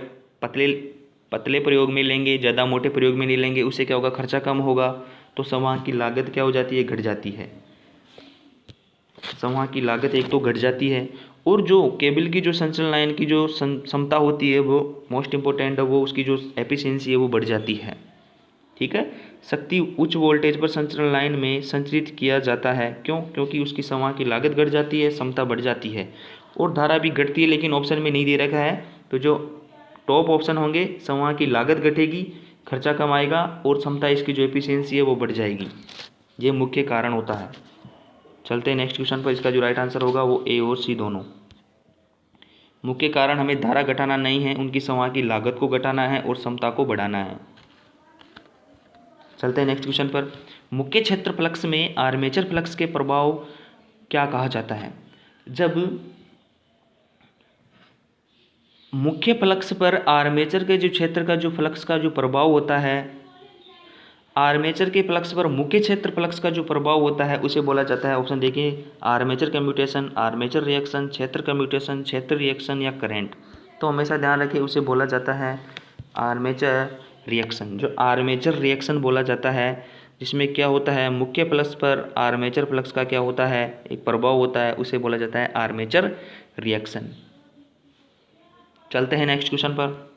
पतले प्रयोग में लेंगे, ज़्यादा मोटे प्रयोग में नहीं लेंगे, उससे क्या होगा, खर्चा कम होगा। तो संवाहक की लागत क्या हो जाती है, घट जाती है। संवाहक की लागत एक तो घट जाती है, और जो केबल की जो संचरण लाइन की जो क्षमता होती है वो मोस्ट इम्पोर्टेंट है, वो उसकी जो एफिशिएंसी है वो बढ़ जाती है। ठीक है। शक्ति उच्च वोल्टेज पर संचरण लाइन में संचरित किया जाता है, क्यों? क्योंकि उसकी संवाहक की लागत घट जाती है, क्षमता बढ़ जाती है, और धारा भी घटती है, लेकिन ऑप्शन में नहीं दे रखा है। तो जो टॉप ऑप्शन होंगे, संवाहक की लागत घटेगी, खर्चा कम आएगा, और क्षमता इसकी जो एफिशिएंसी है वो बढ़ जाएगी। ये मुख्य कारण होता है। चलते हैं नेक्स्ट क्वेश्चन पर। इसका जो राइट आंसर होगा वो ए और सी दोनों। मुख्य कारण हमें धारा घटाना नहीं है, उनकी संवाहक की लागत को घटाना है और क्षमता को बढ़ाना है। चलते हैं नेक्स्ट क्वेश्चन पर। मुख्य क्षेत्र फ्लक्स में आर्मेचर फ्लक्स के प्रभाव क्या कहा जाता है? जब मुख्य फ्लक्स पर आर्मेचर के जो क्षेत्र का जो फ्लक्स का जो प्रभाव होता है, आर्मेचर के फ्लक्स पर मुख्य क्षेत्र फ्लक्स का जो प्रभाव होता है उसे बोला जाता है, ऑप्शन देखिए, आर्मेचर कम्यूटेशन, आर्मेचर रिएक्शन, क्षेत्र कम्यूटेशन, क्षेत्र रिएक्शन या करंट। तो हमेशा ध्यान रखिए, उसे बोला जाता है आर्मेचर रिएक्शन। जो आर्मेचर रिएक्शन बोला जाता है, जिसमें क्या होता है, मुख्य फ्लक्स पर आर्मेचर फ्लक्स का क्या होता है, एक प्रभाव होता है, उसे बोला जाता है आर्मेचर रिएक्शन। चलते हैं नेक्स्ट क्वेश्चन पर।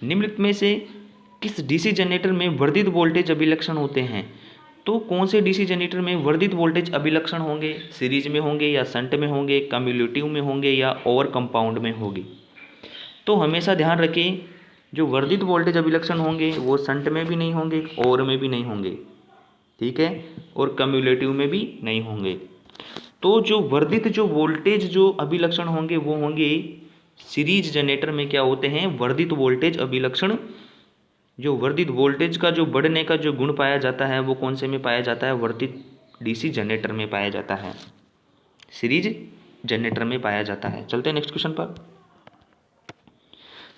निम्नलिखित में से किस डीसी जनरेटर में वर्धित वोल्टेज अभिलक्षण होते हैं? तो कौन से डीसी जनरेटर में वर्धित वोल्टेज अभिलक्षण होंगे? सीरीज में होंगे या शंट में होंगे, कम्युलेटिव में होंगे या ओवर कंपाउंड में होंगे? तो हमेशा ध्यान रखें, जो वर्धित वोल्टेज अभिलक्षण होंगे वो शंट में भी नहीं होंगे, ओवर में भी नहीं होंगे, ठीक है, और कम्युलेटिव में भी नहीं होंगे। तो जो वर्धित जो वोल्टेज जो अभिलक्षण होंगे वो होंगे सीरीज जनरेटर में। क्या होते हैं, वर्धित वोल्टेज अभिलक्षण। जो वर्धित वोल्टेज का जो बढ़ने का जो गुण पाया जाता है वो कौन से में पाया जाता है, वर्धित डीसी जनरेटर में पाया जाता है, सीरीज जनरेटर में पाया जाता है। चलते हैं नेक्स्ट क्वेश्चन पर।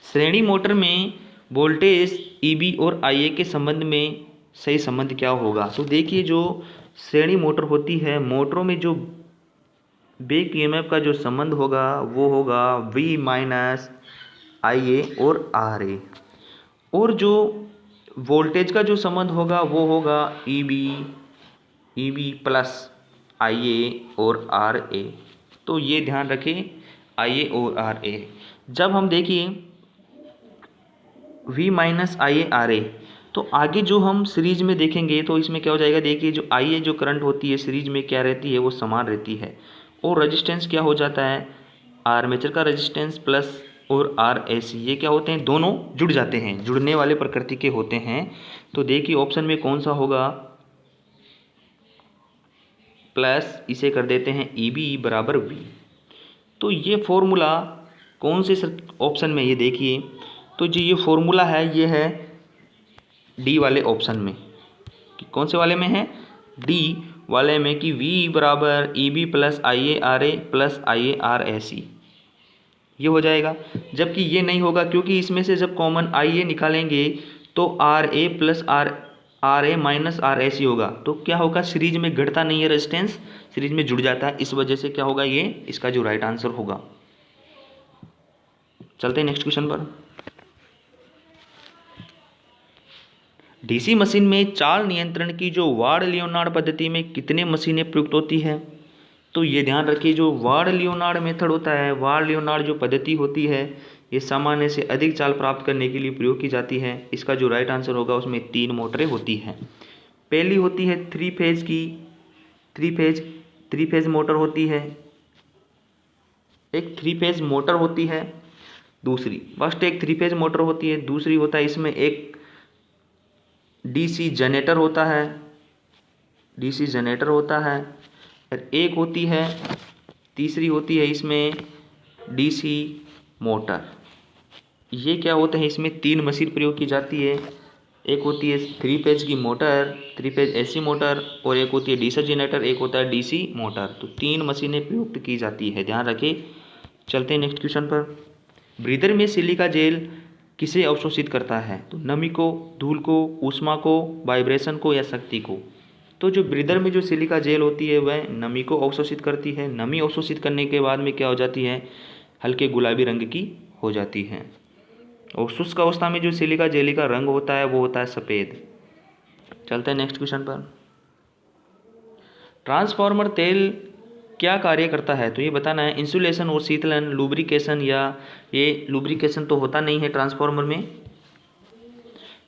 श्रेणी मोटर में वोल्टेज ईबी और आईए के संबंध में सही संबंध क्या होगा? तो देखिए, जो श्रेणी मोटर होती है, मोटरों में जो बैक ईएमएफ का जो संबंध होगा वो होगा V माइनस IA और RA, और जो वोल्टेज का जो संबंध होगा वो होगा EB प्लस IA और RA। तो ये ध्यान रखें, IA और RA। जब हम देखिए V माइनस IA RA, तो आगे जो हम सीरीज में देखेंगे तो इसमें क्या हो जाएगा, देखिए जो IA जो करंट होती है सीरीज में क्या रहती है, वो समान रहती है, और रेजिस्टेंस क्या हो जाता है, आर्मेचर का रेजिस्टेंस प्लस और RAC, ये क्या होते हैं, दोनों जुड़ जाते हैं, जुड़ने वाले प्रकृति के होते हैं। तो देखिए ऑप्शन में कौन सा होगा, प्लस इसे कर देते हैं EB बराबर V। तो ये फॉर्मूला कौन से ऑप्शन में, ये देखिए, तो जो ये फॉर्मूला है ये है डी वाले ऑप्शन में। कि कौन से वाले में है, डी वाले में, कि V बराबर EB plus IA RA plus IA RAC, ये हो जाएगा। जबकि ये नहीं होगा, क्योंकि इसमें से जब कॉमन IA निकालेंगे तो RA plus R A minus R S ही होगा। तो क्या होगा, सीरीज में घटता नहीं है रेजिस्टेंस, सीरीज में जुड़ जाता है, इस वजह से क्या होगा, ये इसका जो राइट आंसर होगा। चलते हैं नेक्स्ट क्वेश्चन पर। डीसी मशीन में चाल नियंत्रण की जो वार्ड लियोनार्ड पद्धति में कितने मशीनें प्रयुक्त होती है? तो ये ध्यान रखिए, जो वार्ड लियोनार्ड मेथड होता है, वार्ड लियोनार्ड जो पद्धति होती है, ये सामान्य से अधिक चाल प्राप्त करने के लिए प्रयोग की जाती है। इसका जो राइट आंसर होगा उसमें 3 मोटरें होती हैं। पहली होती है थ्री फेज मोटर होती है, एक 3 फेज मोटर होती है। दूसरी फर्स्ट एक 3 फेज मोटर होती है, दूसरी होता है इसमें एक डीसी जनरेटर होता है, और एक होती है, तीसरी होती है इसमें डीसी मोटर। ये क्या होता है, इसमें 3 मशीन प्रयोग की जाती है। एक होती है 3 फेज की मोटर, 3 फेज एसी मोटर, और एक होती है डीसी जनरेटर, एक होता है डीसी मोटर। तो 3 मशीनें प्रयुक्त की जाती है, ध्यान रखें। चलते हैं नेक्स्ट क्वेश्चन पर। ब्रीदर में सिलिका जेल किसे अवशोषित करता है? तो नमी को, धूल को, ऊष्मा को, वाइब्रेशन को या शक्ति को? तो जो ब्रीदर में जो सिलिका जेल होती है वह नमी को अवशोषित करती है। नमी अवशोषित करने के बाद में क्या हो जाती है, हल्के गुलाबी रंग की हो जाती है। और शुष्क अवस्था में जो सिलिका जेली का रंग होता है वो होता है सफ़ेद। चलते हैं नेक्स्ट क्वेश्चन पर। ट्रांसफार्मर तेल क्या कार्य करता है? तो ये बताना है। इंसुलेशन और शीतलन, लुब्रिकेशन, या ये लुब्रिकेशन तो होता नहीं है ट्रांसफार्मर में,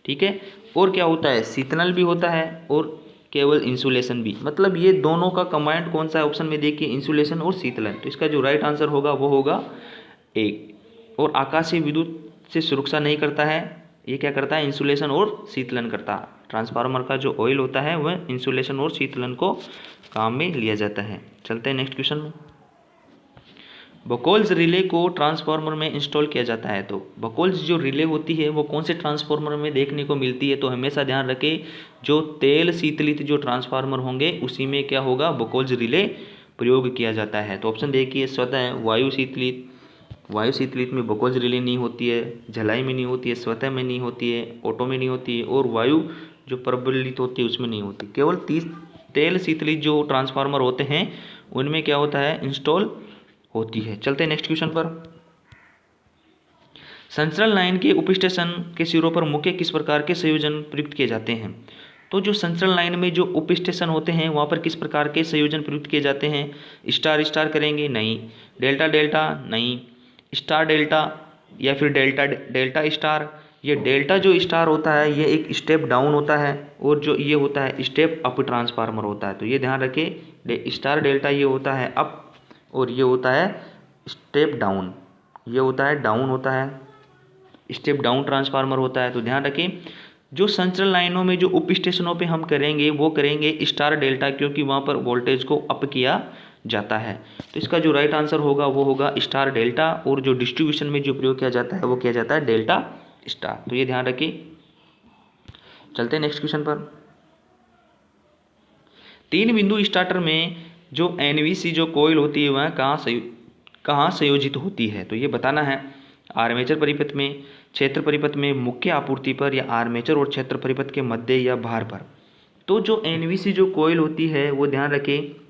ठीक है। और क्या होता है, शीतलन भी होता है और केवल इंसुलेशन भी। मतलब ये दोनों का कंबाइंड कौन सा है ऑप्शन में देखिए, इंसुलेशन और शीतलन। तो इसका जो राइट आंसर होगा वो होगा एक। और आकाशीय विद्युत से सुरक्षा नहीं करता है, ये क्या करता है, इंसुलेशन और शीतलन करता है। ट्रांसफार्मर का जो ऑयल होता है वह इंसुलेशन और शीतलन को काम में लिया जाता है। चलते हैं नेक्स्ट क्वेश्चन में। बकोल्स रिले को ट्रांसफार्मर में इंस्टॉल किया जाता है। तो बकोल्स जो रिले होती है वो कौन से ट्रांसफार्मर में देखने को मिलती है? तो हमेशा ध्यान रखें, जो तेल शीतलित जो ट्रांसफार्मर होंगे उसी में क्या होगा, बकोल्स रिले प्रयोग किया जाता है। तो ऑप्शन देखिए, स्वतः वायु शीतलित में बकोल्स रिले नहीं होती है, झलाई में नहीं होती है, स्वतः में नहीं होती है, ऑटो में नहीं होती है, और वायु जो प्रबलित होती है उसमें नहीं होती। केवल 30 तेल शीतलित जो ट्रांसफार्मर होते हैं उनमें क्या होता है, इंस्टॉल होती है। चलते हैं नेक्स्ट क्वेश्चन पर। संचरण लाइन के उप स्टेशन के सिरों पर मुख्य किस प्रकार के संयोजन प्रयुक्त किए जाते हैं? तो जो संचरण लाइन में जो उप स्टेशन होते हैं वहाँ पर किस प्रकार के संयोजन प्रयुक्त किए जाते हैं? स्टार स्टार करेंगे? नहीं। Delta delta? नहीं। स्टार डेल्टा या फिर डेल्टा डेल्टा स्टार? ये डेल्टा जो स्टार होता है ये एक स्टेप डाउन होता है, और जो ये होता है स्टेप अप ट्रांसफार्मर होता है। तो ये ध्यान रखें, स्टार डेल्टा ये होता है अप, और ये होता है स्टेप डाउन, ये होता है डाउन होता है, स्टेप डाउन ट्रांसफार्मर होता है। तो ध्यान रखें, जो संचरण लाइनों में जो उप स्टेशनों पे हम करेंगे वो करेंगे स्टार डेल्टा, क्योंकि वहाँ पर वोल्टेज को अप किया जाता है। तो इसका जो राइट आंसर होगा वो होगा स्टार डेल्टा, और जो डिस्ट्रीब्यूशन में जो प्रयोग किया जाता है वो किया जाता है डेल्टा स्टार। तो ये ध्यान रखिए। चलते हैं नेक्स्ट क्वेश्चन पर। 3 बिंदु स्टार्टर में जो एनवीसी जो कोयल होती है वह कहाँ संयोजित होती है? तो ये बताना है। आर्मेचर परिपथ में, क्षेत्र परिपथ में, मुख्य आपूर्ति पर, या आर्मेचर और क्षेत्र परिपथ के मध्य या भार पर? तो जो एनवीसी जो कोयल होती है वो ध्यान रखें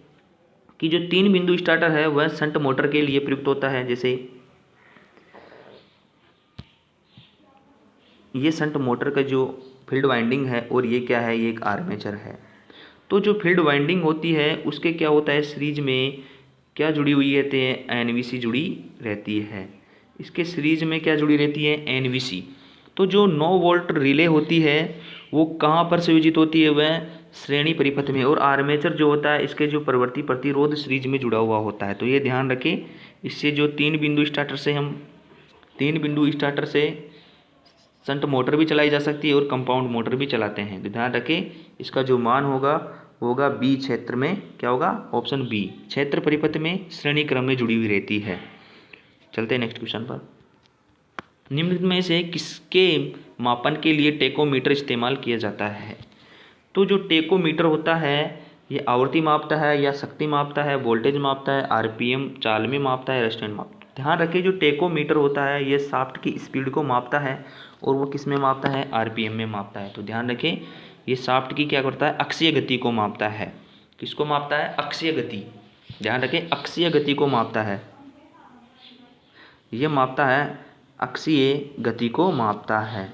कि जो 3 बिंदु स्टार्टर है वह शंट मोटर के लिए प्रयुक्त होता है। जैसे ये शंट मोटर का जो फील्ड वाइंडिंग है, और ये क्या है, ये एक आर्मेचर है। तो जो फील्ड वाइंडिंग होती है उसके क्या होता है, सीरीज में क्या जुड़ी हुई रहती है, एनवीसी जुड़ी रहती है। इसके सीरीज में क्या जुड़ी रहती है, एनवीसी। तो जो 9 वोल्ट रिले होती है वो कहाँ पर संयोजित होती है, वह श्रेणी परिपथ में। और आर्मेचर जो होता है इसके जो प्रवर्ती प्रतिरोध सीरीज में जुड़ा हुआ होता है। तो ये ध्यान रखें, इससे जो 3 बिंदु स्टार्टर से शंट मोटर भी चलाई जा सकती है और कंपाउंड मोटर भी चलाते हैं। तो ध्यान रखें, इसका जो मान होगा वो होगा बी, क्षेत्र में क्या होगा, ऑप्शन बी, क्षेत्र परिपथ में श्रेणी क्रम में जुड़ी हुई रहती है। चलते हैं नेक्स्ट क्वेश्चन पर। निम्न में से किसके मापन के लिए टेकोमीटर इस्तेमाल किया जाता है? तो जो टेकोमीटर होता है ये आवृत्ति मापता है, या शक्ति मापता है, वोल्टेज मापता है, आरपीएम चाल में मापता है, रेस्टेंट मापता है? ध्यान रखिए, जो टेकोमीटर होता है ये शाफ्ट की स्पीड को मापता है, और वो किस में मापता है, आरपीएम में मापता है। तो ध्यान रखें, ये शाफ्ट की क्या करता है, अक्षीय गति को मापता है। किसको मापता है, अक्षीय गति, ध्यान रखें अक्षीय गति को मापता है, ये मापता है अक्षीय गति को मापता है,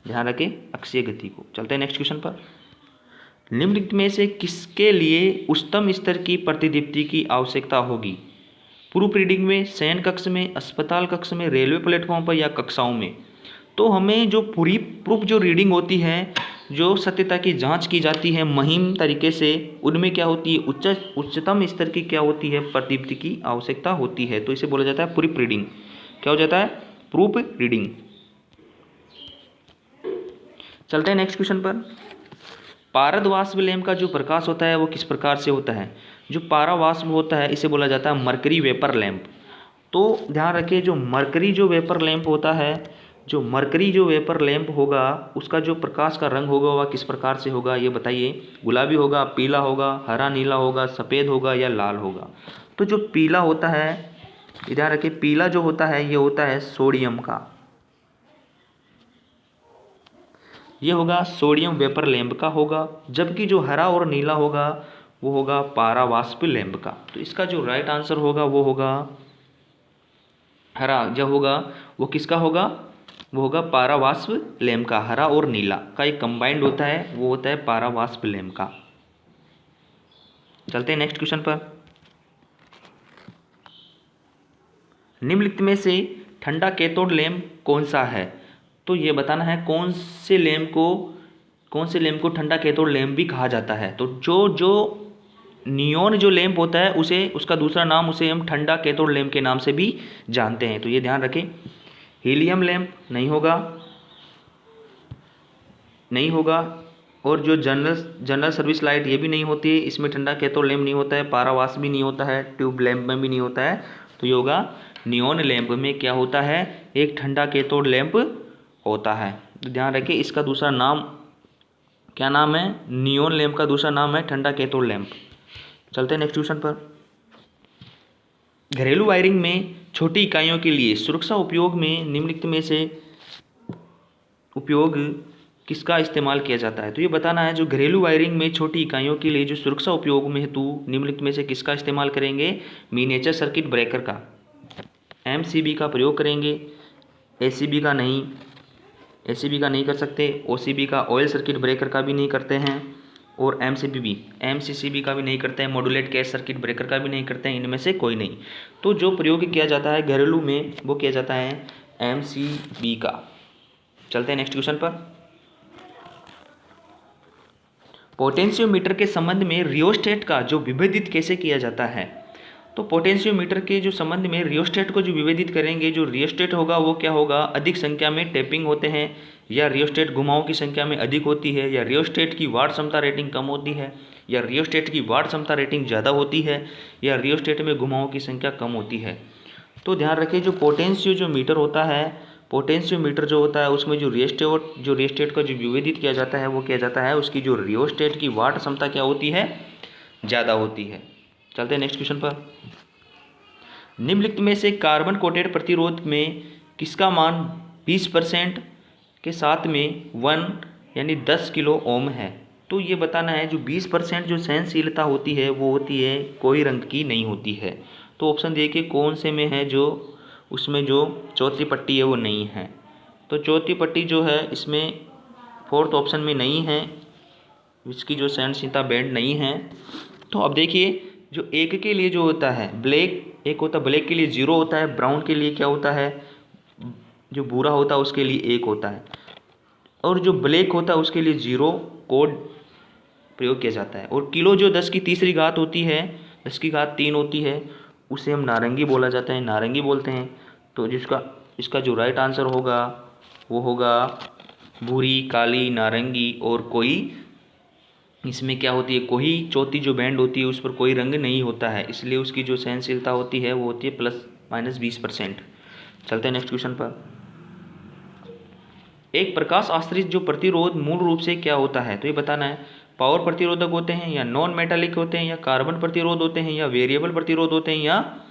ध्यान रखें अक्षीय गति को। चलते हैं नेक्स्ट क्वेश्चन पर। निम्नलिखित में से किसके लिए उच्चतम स्तर की प्रतिदीप्ति की आवश्यकता होगी, प्रूफ रीडिंग में, शयन कक्ष में, अस्पताल कक्ष में, रेलवे प्लेटफॉर्म पर या कक्षाओं में। तो हमें जो पूरी प्रूफ जो रीडिंग होती है, जो सत्यता की जांच की जाती है मुहिम तरीके से, उनमें क्या होती है, उच्चतम स्तर की क्या होती है, प्रतिदीप्ति की आवश्यकता होती है। तो इसे बोला जाता है प्रूफ रीडिंग। क्या हो जाता है, प्रूफ रीडिंग। चलते हैं नेक्स्ट क्वेश्चन पर। पारद वाष्प लैंप का जो प्रकाश होता है वो किस प्रकार से होता है। जो पारा वाष्प होता है इसे बोला जाता है मरकरी वेपर लैंप। तो ध्यान रखिए जो मरकरी जो वेपर लैंप होता है, जो मरकरी जो वेपर लैंप होगा उसका जो प्रकाश का रंग होगा वह किस प्रकार से होगा, ये बताइए। गुलाबी होगा, पीला होगा, हरा नीला होगा, सफ़ेद होगा या लाल होगा। तो जो पीला होता है, ध्यान रखिए पीला जो होता है ये होता है सोडियम का, ये होगा सोडियम वेपर लैंप का होगा। जबकि जो हरा और नीला होगा वो होगा पारा वाष्प लैंप का। तो इसका जो राइट आंसर होगा वो होगा हरा, जो होगा वो किसका होगा, वो होगा पारा वाष्प लैंप का। हरा और नीला का एक कंबाइंड होता है, वो होता है पारा वाष्प लैंप का। चलते हैं नेक्स्ट क्वेश्चन पर। निम्नलिखित में से ठंडा कैथोड लैंप कौन सा है। तो ये बताना है कौन से लैंप को ठंडा कैथोड लैंप भी कहा जाता है। तो जो नियोन जो लैंप होता है उसे, उसका दूसरा नाम उसे हम ठंडा कैथोड लैंप के नाम से भी जानते हैं। तो ये ध्यान रखें। हीलियम लैंप नहीं होगा, और जो जनरल सर्विस लाइट ये भी नहीं होती है, इसमें ठंडा कैथोड लैंप नहीं होता है, पारावास भी नहीं होता है, ट्यूब लैंप में भी नहीं होता है। तो ये होगा नियोन लैंप में क्या होता है, एक ठंडा कैथोड लैंप होता है। तो ध्यान रखिए इसका दूसरा नाम क्या नाम है, नियोन लैंप का दूसरा नाम है ठंडा कैथोड लैंप। चलते हैं नेक्स्ट क्वेश्चन पर। घरेलू वायरिंग में छोटी इकाइयों के लिए सुरक्षा उपयोग में निम्नलिखित में से उपयोग किसका इस्तेमाल किया जाता है। तो ये बताना है जो घरेलू वायरिंग में छोटी इकाइयों के लिए जो सुरक्षा उपयोग में हेतु निम्नलिखित में से किसका इस्तेमाल करेंगे, मिनिएचर सर्किट ब्रेकर का, एमसीबी का प्रयोग करेंगे। एसीबी का नहीं कर सकते, ओसीबी का, ऑयल सर्किट ब्रेकर का भी नहीं करते हैं, और एमसीसीबी का भी नहीं करते हैं, मॉड्यूलेट कैश सर्किट ब्रेकर का भी नहीं करते हैं, इनमें से कोई नहीं। तो जो प्रयोग किया जाता है घरेलू में वो किया जाता है एमसीबी का। चलते हैं नेक्स्ट क्वेश्चन पर। पोटेंशियोमीटर के संबंध में रियोस्टेट का जो विभेदित कैसे किया जाता है। तो पोटेंशियोमीटर के जो संबंध में रियोस्टेट को जो विभेदित करेंगे, जो रियोस्टेट होगा वो क्या होगा, अधिक संख्या में टैपिंग होते हैं, या रियोस्टेट घुमावों की संख्या में अधिक होती है, या रियोस्टेट की वाट क्षमता रेटिंग कम होती है, या रियोस्टेट की वाट क्षमता रेटिंग ज़्यादा होती है, या रियोस्टेट में घुमावों की संख्या कम होती है। तो ध्यान रखिए जो पोटेंशियोमीटर होता है, पोटेंशियोमीटर जो होता है उसमें जो रियोस्टेट का जो विभेदित किया जाता है वो किया जाता है उसकी जो रियोस्टेट की वाट क्षमता क्या होती है, ज़्यादा होती है। चलते हैं नेक्स्ट क्वेश्चन पर। निम्नलिखित में से कार्बन कोटेड प्रतिरोध में किसका मान 20% के साथ में 1 यानी 10 किलो ओम है। तो ये बताना है जो 20% जो सहनशीलता होती है वो होती है कोई रंग की नहीं होती है। तो ऑप्शन देखिए कौन से में है, जो उसमें जो चौथी पट्टी है वो नहीं है। तो चौथी पट्टी जो है इसमें फोर्थ ऑप्शन में नहीं है, इसकी जो सहनशीलता बैंड नहीं है। तो अब देखिए जो एक के लिए जो होता है ब्लैक, एक होता है ब्लैक के लिए 0 होता है, ब्राउन के लिए क्या होता है, जो भूरा होता है उसके लिए 1 होता है, और जो ब्लैक होता है उसके लिए 0 कोड प्रयोग किया जाता है। और किलो जो 10 की तीसरी घात होती है, 10 की घात 3 होती है, उसे हम नारंगी बोला जाता है, नारंगी बोलते हैं। तो इसका जो राइट आंसर होगा वो होगा भूरी, काली, नारंगी, और कोई इसमें क्या होती है, कोई चौथी जो बैंड होती है उस पर कोई रंग नहीं होता है, इसलिए उसकी जो सहनशीलता होती है वो होती है ±20%। चलते हैं नेक्स्ट क्वेश्चन पर। एक प्रकाश आश्रित जो प्रतिरोध मूल रूप से क्या होता है। तो ये बताना है पावर प्रतिरोधक होते हैं, या नॉन मेटालिक होते हैं, या कार्बन प्रतिरोध होते हैं, या वेरिएबल प्रतिरोध होते हैं, या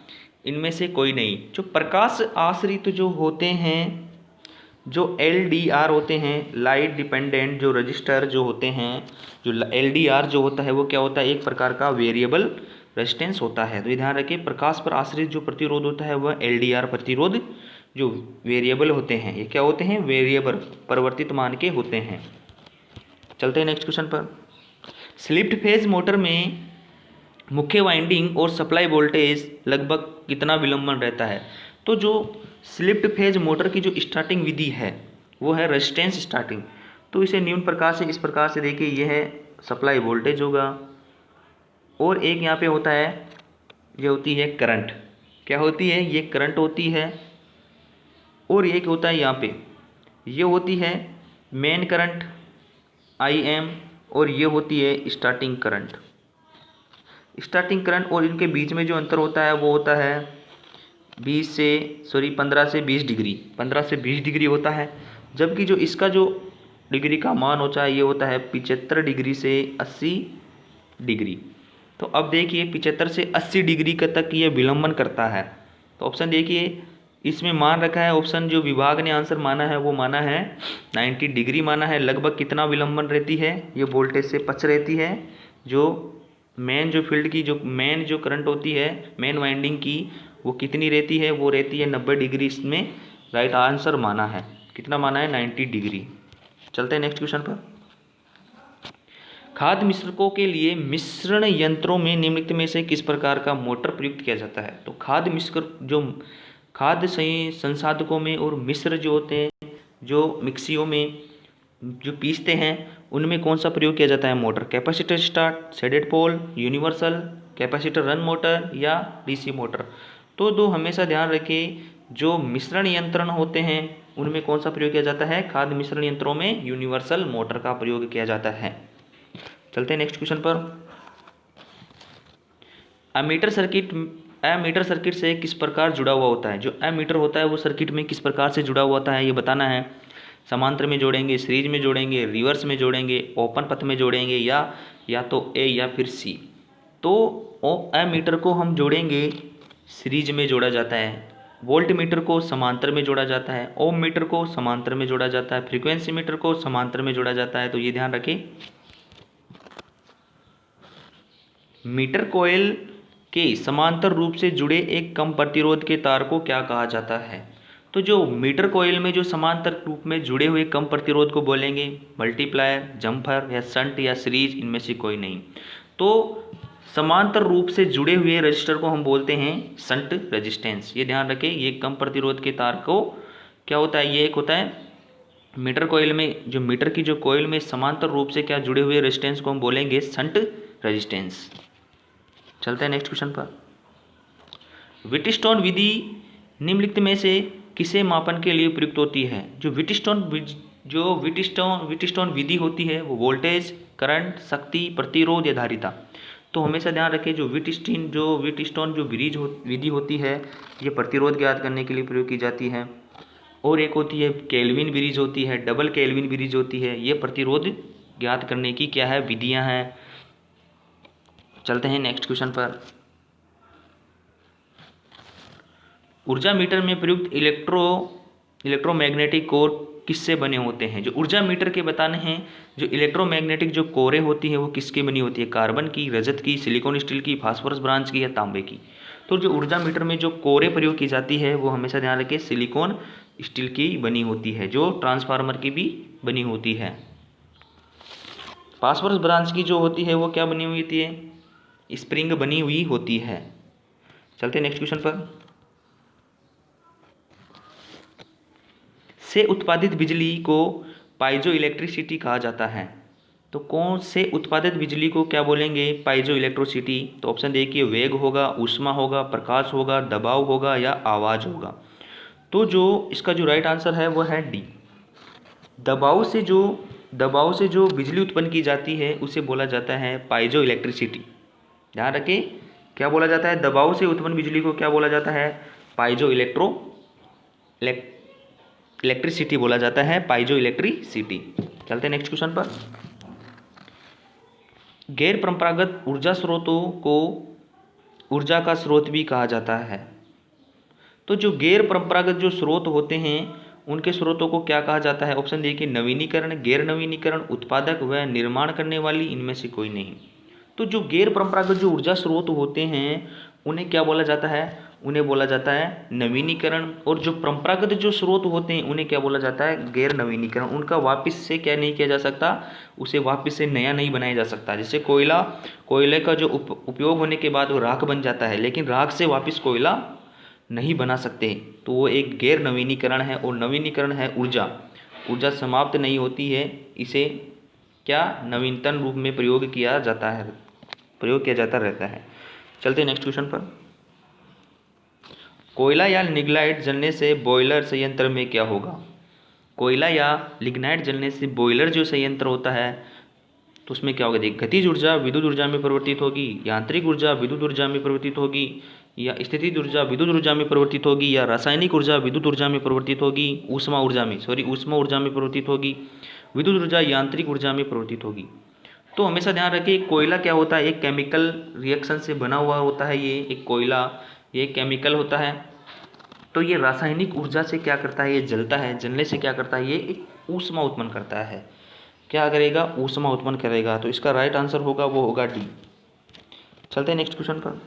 इनमें से कोई नहीं। जो प्रकाश आश्रित जो होते हैं, जो LDR होते हैं, लाइट डिपेंडेंट जो रजिस्टर जो होते हैं, जो LDR जो होता है वो क्या होता है, एक प्रकार का वेरिएबल रेजिस्टेंस होता है। तो ये ध्यान रखिए, प्रकाश पर आश्रित जो प्रतिरोध होता है वह LDR प्रतिरोध, जो वेरिएबल होते हैं ये क्या होते हैं, वेरिएबल परिवर्तित मान के होते हैं। चलते हैं नेक्स्ट क्वेश्चन पर। स्लिप्ड फेज मोटर में मुख्य वाइंडिंग और सप्लाई वोल्टेज लगभग कितना विलंबन रहता है। तो जो स्लिप्ड फेज मोटर की जो स्टार्टिंग विधि है वो है रेजिस्टेंस स्टार्टिंग। तो इसे निम्न प्रकार से, इस प्रकार से देखिए, यह है सप्लाई वोल्टेज होगा, और एक यहाँ पे होता है, ये होती है करंट, क्या होती है, ये करंट होती है, और एक होता है यहाँ पे, ये होती है मेन करंट IM, और ये होती है स्टार्टिंग करंट। स्टार्टिंग करंट और इनके बीच में जो अंतर होता है वो होता है 15 से 20 डिग्री, 15 से 20 डिग्री होता है। जबकि जो इसका जो डिग्री का मान होता है ये होता है 75 डिग्री से 80 डिग्री। तो अब देखिए 75 से 80 डिग्री का तक ये विलंबन करता है। तो ऑप्शन देखिए, इसमें मान रखा है, ऑप्शन जो विभाग ने आंसर माना है वो माना है 90 डिग्री माना है। लगभग कितना विलंबन रहती है, ये वोल्टेज से पच रहती है। जो मेन जो फील्ड की जो मेन जो करंट होती है, मेन वाइंडिंग की, वो कितनी रहती है, वो रहती है 90 डिग्री। इसमें राइट आंसर माना है, कितना माना है, 90 डिग्री। चलते हैं नेक्स्ट क्वेश्चन पर। खाद्य मिश्रकों के लिए मिश्रण यंत्रों में निम्नलिखित में से किस प्रकार का मोटर प्रयुक्त किया जाता है। तो खाद्य मिश्रक जो खाद्य संसाधकों में और मिश्र जो होते हैं, जो मिक्सियों में जो पीसते हैं, उनमें कौन सा प्रयोग किया जाता है motor, capacitor start, shaded pole, universal, capacitor run motor या DC मोटर। तो दो हमेशा ध्यान रखें, जो मिश्रण यंत्रण होते हैं उनमें कौन सा प्रयोग किया जाता है, खाद्य मिश्रण यंत्रों में यूनिवर्सल मोटर का प्रयोग किया जाता है। चलते हैं नेक्स्ट क्वेश्चन पर। एमीटर सर्किट से किस प्रकार जुड़ा हुआ होता है। जो एमीटर होता है वो सर्किट में किस प्रकार से जुड़ा हुआ होता है ये बताना है। समांतर में जोड़ेंगे, सीरीज में जोड़ेंगे, रिवर्स में जोड़ेंगे, ओपन पथ में जोड़ेंगे, या तो A या फिर C। तो एमीटर को हम जोड़ेंगे, सीरीज में जोड़ा जाता है। वोल्ट मीटर को समांतर में जोड़ा जाता है, ओम मीटर को समांतर में जोड़ा जाता है, फ्रीक्वेंसी मीटर को समांतर में जोड़ा जाता है। तो ये ध्यान रखें, मीटर कॉइल के समांतर रूप से जुड़े एक कम प्रतिरोध के तार को क्या कहा जाता है। तो जो मीटर कॉइल में जो समांतर रूप में जुड़े हुए कम प्रतिरोध को बोलेंगे मल्टीप्लायर, जम्फर या शंट या सीरीज, इनमें से कोई नहीं। तो समांतर रूप से जुड़े हुए रजिस्टर को हम बोलते हैं शंट रेजिस्टेंस। ये ध्यान रखें, ये कम प्रतिरोध के तार को क्या होता है, ये एक होता है मीटर कॉइल में, जो मीटर की जो कॉइल में समांतर रूप से क्या जुड़े हुए रेजिस्टेंस को हम बोलेंगे शंट रेजिस्टेंस। चलते हैं नेक्स्ट क्वेश्चन पर। व्हीटस्टोन विधि निम्नलिखित में से किसे मापन के लिए प्रयुक्त होती है। जो व्हीटस्टोन विधि होती है वो वोल्टेज, करंट, शक्ति, प्रतिरोध या धारिता। तो हमेशा ध्यान रखें, जो व्हीटस्टोन जो विधि होती है ये प्रतिरोध ज्ञात करने के लिए प्रयोग की जाती है। और एक होती है केल्विन विधि होती है, डबल केल्विन विधि होती है, ये प्रतिरोध ज्ञात करने की क्या है, विधियाँ हैं। चलते हैं नेक्स्ट क्वेश्चन पर। ऊर्जा मीटर में प्रयुक्त इलेक्ट्रोमैग्नेटिक कोर किससे बने होते हैं। जो ऊर्जा मीटर के बताने हैं, जो इलेक्ट्रोमैग्नेटिक जो कोरें होती हैं वो किसकी बनी होती है, कार्बन की, रजत की, सिलिकॉन स्टील की, फास्फोरस ब्रांच की या तांबे की। तो जो ऊर्जा मीटर में जो कोरें प्रयोग की जाती है वो हमेशा ध्यान रखें सिलिकॉन स्टील की बनी होती है, जो ट्रांसफार्मर की भी बनी होती है। फास्फोरस ब्रांच की जो होती है वो क्या बनी हुई होती है, स्प्रिंग बनी हुई होती है। चलते नेक्स्ट क्वेश्चन पर। से उत्पादित बिजली को पाइजो इलेक्ट्रिसिटी कहा जाता है। तो कौन से उत्पादित बिजली को क्या बोलेंगे, पाइजो इलेक्ट्रिसिटी। तो ऑप्शन देखिए, वेग होगा, ऊष्मा होगा, प्रकाश होगा, दबाव होगा या आवाज़ होगा। तो जो इसका जो राइट आंसर है वो है डी। दबाव से जो बिजली उत्पन्न की जाती है उसे बोला जाता है पाइजो इलेक्ट्रिसिटी। ध्यान रखें, क्या बोला जाता है, दबाव से उत्पन्न बिजली को क्या बोला जाता है, पाइजो इलेक्ट्रिसिटी बोला जाता है, पाइजो इलेक्ट्रिसिटी। चलते हैं नेक्स्ट क्वेश्चन पर। गैर परंपरागत ऊर्जा स्रोतों को ऊर्जा का स्रोत भी कहा जाता है। तो जो गैर परंपरागत जो स्रोत होते हैं उनके स्रोतों को क्या कहा जाता है? ऑप्शन देखिए, नवीनीकरण, गैर नवीनीकरण, उत्पादक व निर्माण करने वाली, इनमें से कोई नहीं। तो जो गैर परंपरागत जो ऊर्जा स्रोत होते हैं उन्हें क्या बोला जाता है? उन्हें बोला जाता है नवीनीकरण। और जो परंपरागत जो स्रोत होते हैं उन्हें क्या बोला जाता है? गैर नवीनीकरण। उनका वापस से क्या नहीं किया जा सकता? उसे वापस से नया नहीं बनाया जा सकता। जैसे कोयले का जो उपयोग होने के बाद वो राख बन जाता है, लेकिन राख से वापस कोयला नहीं बना सकते, तो वो एक गैर नवीनीकरण है। और नवीनीकरण है ऊर्जा समाप्त नहीं होती है, इसे क्या नवीनतम रूप में प्रयोग किया जाता रहता है। चलते नेक्स्ट क्वेश्चन पर। कोयला या लिग्नाइट जलने से बॉयलर संयंत्र में क्या होगा? कोयला या लिग्नाइट जलने से बॉयलर जो संयंत्र होता है तो उसमें क्या होगा? देख, गतिज ऊर्जा विद्युत ऊर्जा में परिवर्तित होगी, यांत्रिक ऊर्जा विद्युत ऊर्जा में परिवर्तित होगी, या स्थितिज ऊर्जा विद्युत ऊर्जा में परिवर्तित होगी, या रासायनिक ऊर्जा विद्युत ऊर्जा में परिवर्तित होगी, ऊष्मा ऊर्जा में परिवर्तित होगी, विद्युत ऊर्जा यांत्रिक ऊर्जा में परिवर्तित होगी। तो हमेशा ध्यान रखिए, कोयला क्या होता है? एक केमिकल रिएक्शन से बना हुआ होता है। ये एक कोयला, ये केमिकल होता है। तो ये रासायनिक ऊर्जा से क्या करता है? ये जलता है। जलने से क्या करता है? ये एक ऊष्मा उत्पन्न करता है। क्या करेगा? ऊष्मा उत्पन्न करेगा। तो इसका राइट आंसर होगा वो होगा डी। चलते हैं नेक्स्ट क्वेश्चन पर।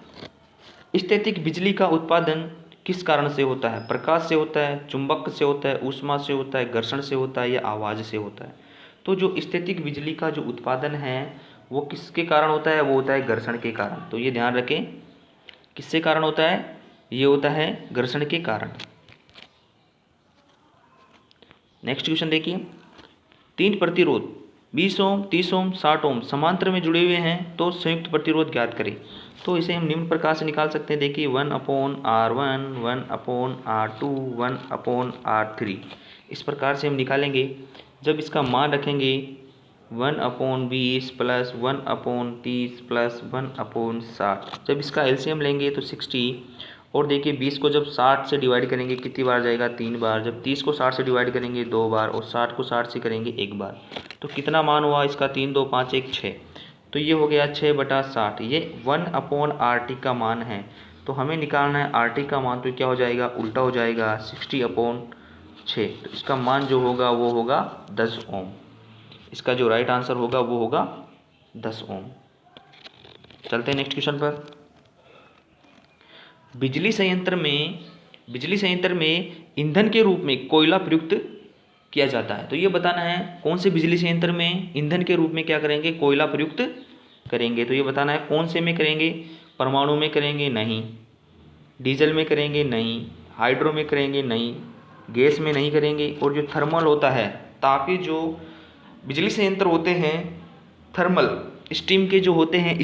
स्थैतिक बिजली का उत्पादन किस कारण से होता है? प्रकाश से होता है, चुंबक से होता है, ऊष्मा से होता है, घर्षण से होता है, या आवाज़ से होता है? तो जो स्थैतिक बिजली का जो उत्पादन है वो किसके कारण होता है? वो होता है घर्षण के कारण। तो ये ध्यान रखें, किससे कारण होता है? ये होता है घर्षण के कारण। नेक्स्ट क्वेश्चन देखिए, 3 प्रतिरोध 20 ओम, 30 ओम, 60 ओम समांतर में जुड़े हुए हैं तो संयुक्त प्रतिरोध ज्ञात करें। तो इसे हम निम्न प्रकार से निकाल सकते हैं। देखिए, 1/R1, 1/R2, 1/R3, इस प्रकार से हम निकालेंगे। जब इसका मान रखेंगे 1/20 प्लस 1/30 प्लस 1/60, जब इसका एलसीएम लेंगे तो 60। और देखिए, 20 को जब 60 से डिवाइड करेंगे कितनी बार जाएगा? 3 बार। जब 30 को 60 से डिवाइड करेंगे 2 बार, और 60 को 60 से करेंगे 1 बार। तो कितना मान हुआ इसका? 3 2 5 1 6। तो ये हो गया 6/60। ये 1/RT का मान है। तो हमें निकालना है RT का मान। तो क्या हो जाएगा? उल्टा हो जाएगा, 60/6। तो इसका मान जो होगा वो होगा 10 ओम। इसका जो राइट आंसर होगा वो होगा 10 ओम। चलते हैं नेक्स्ट क्वेश्चन पर। बिजली संयंत्र में ईंधन के रूप में कोयला प्रयुक्त किया जाता है। तो ये बताना है कौन से बिजली संयंत्र में ईंधन के रूप में क्या करेंगे? कोयला प्रयुक्त करेंगे। तो ये बताना है कौन से में करेंगे? परमाणु में करेंगे? नहीं। डीजल में करेंगे? नहीं। हाइड्रो में करेंगे? नहीं। गैस में नहीं करेंगे। और जो थर्मल होता है, ताकि जो बिजली संयंत्र होते हैं थर्मल स्टीम के जो होते हैं,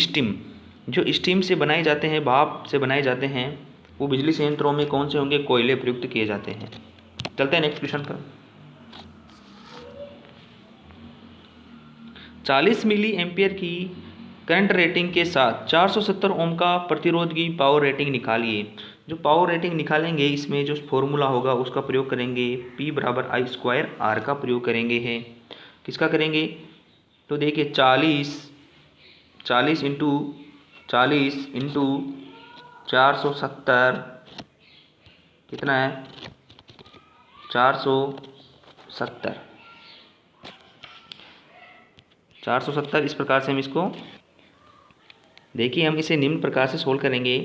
जो स्टीम से बनाए जाते हैं, भाप से बनाए जाते हैं, वो बिजली संयंत्रों में कौन से होंगे? कोयले प्रयुक्त किए जाते हैं। चलते हैं नेक्स्ट क्वेश्चन पर। 40 मिली एम्पियर की करंट रेटिंग के साथ 470 ओम का प्रतिरोध की पावर रेटिंग निकालिए। जो पावर रेटिंग निकालेंगे इसमें जो फॉर्मूला होगा उसका प्रयोग करेंगे, P/I² का प्रयोग करेंगे। है किसका करेंगे? तो देखिए, 40 इंटू 470 कितना है? 470। इस प्रकार से हम इसको देखिए, हम इसे निम्न प्रकार से सोल्व करेंगे।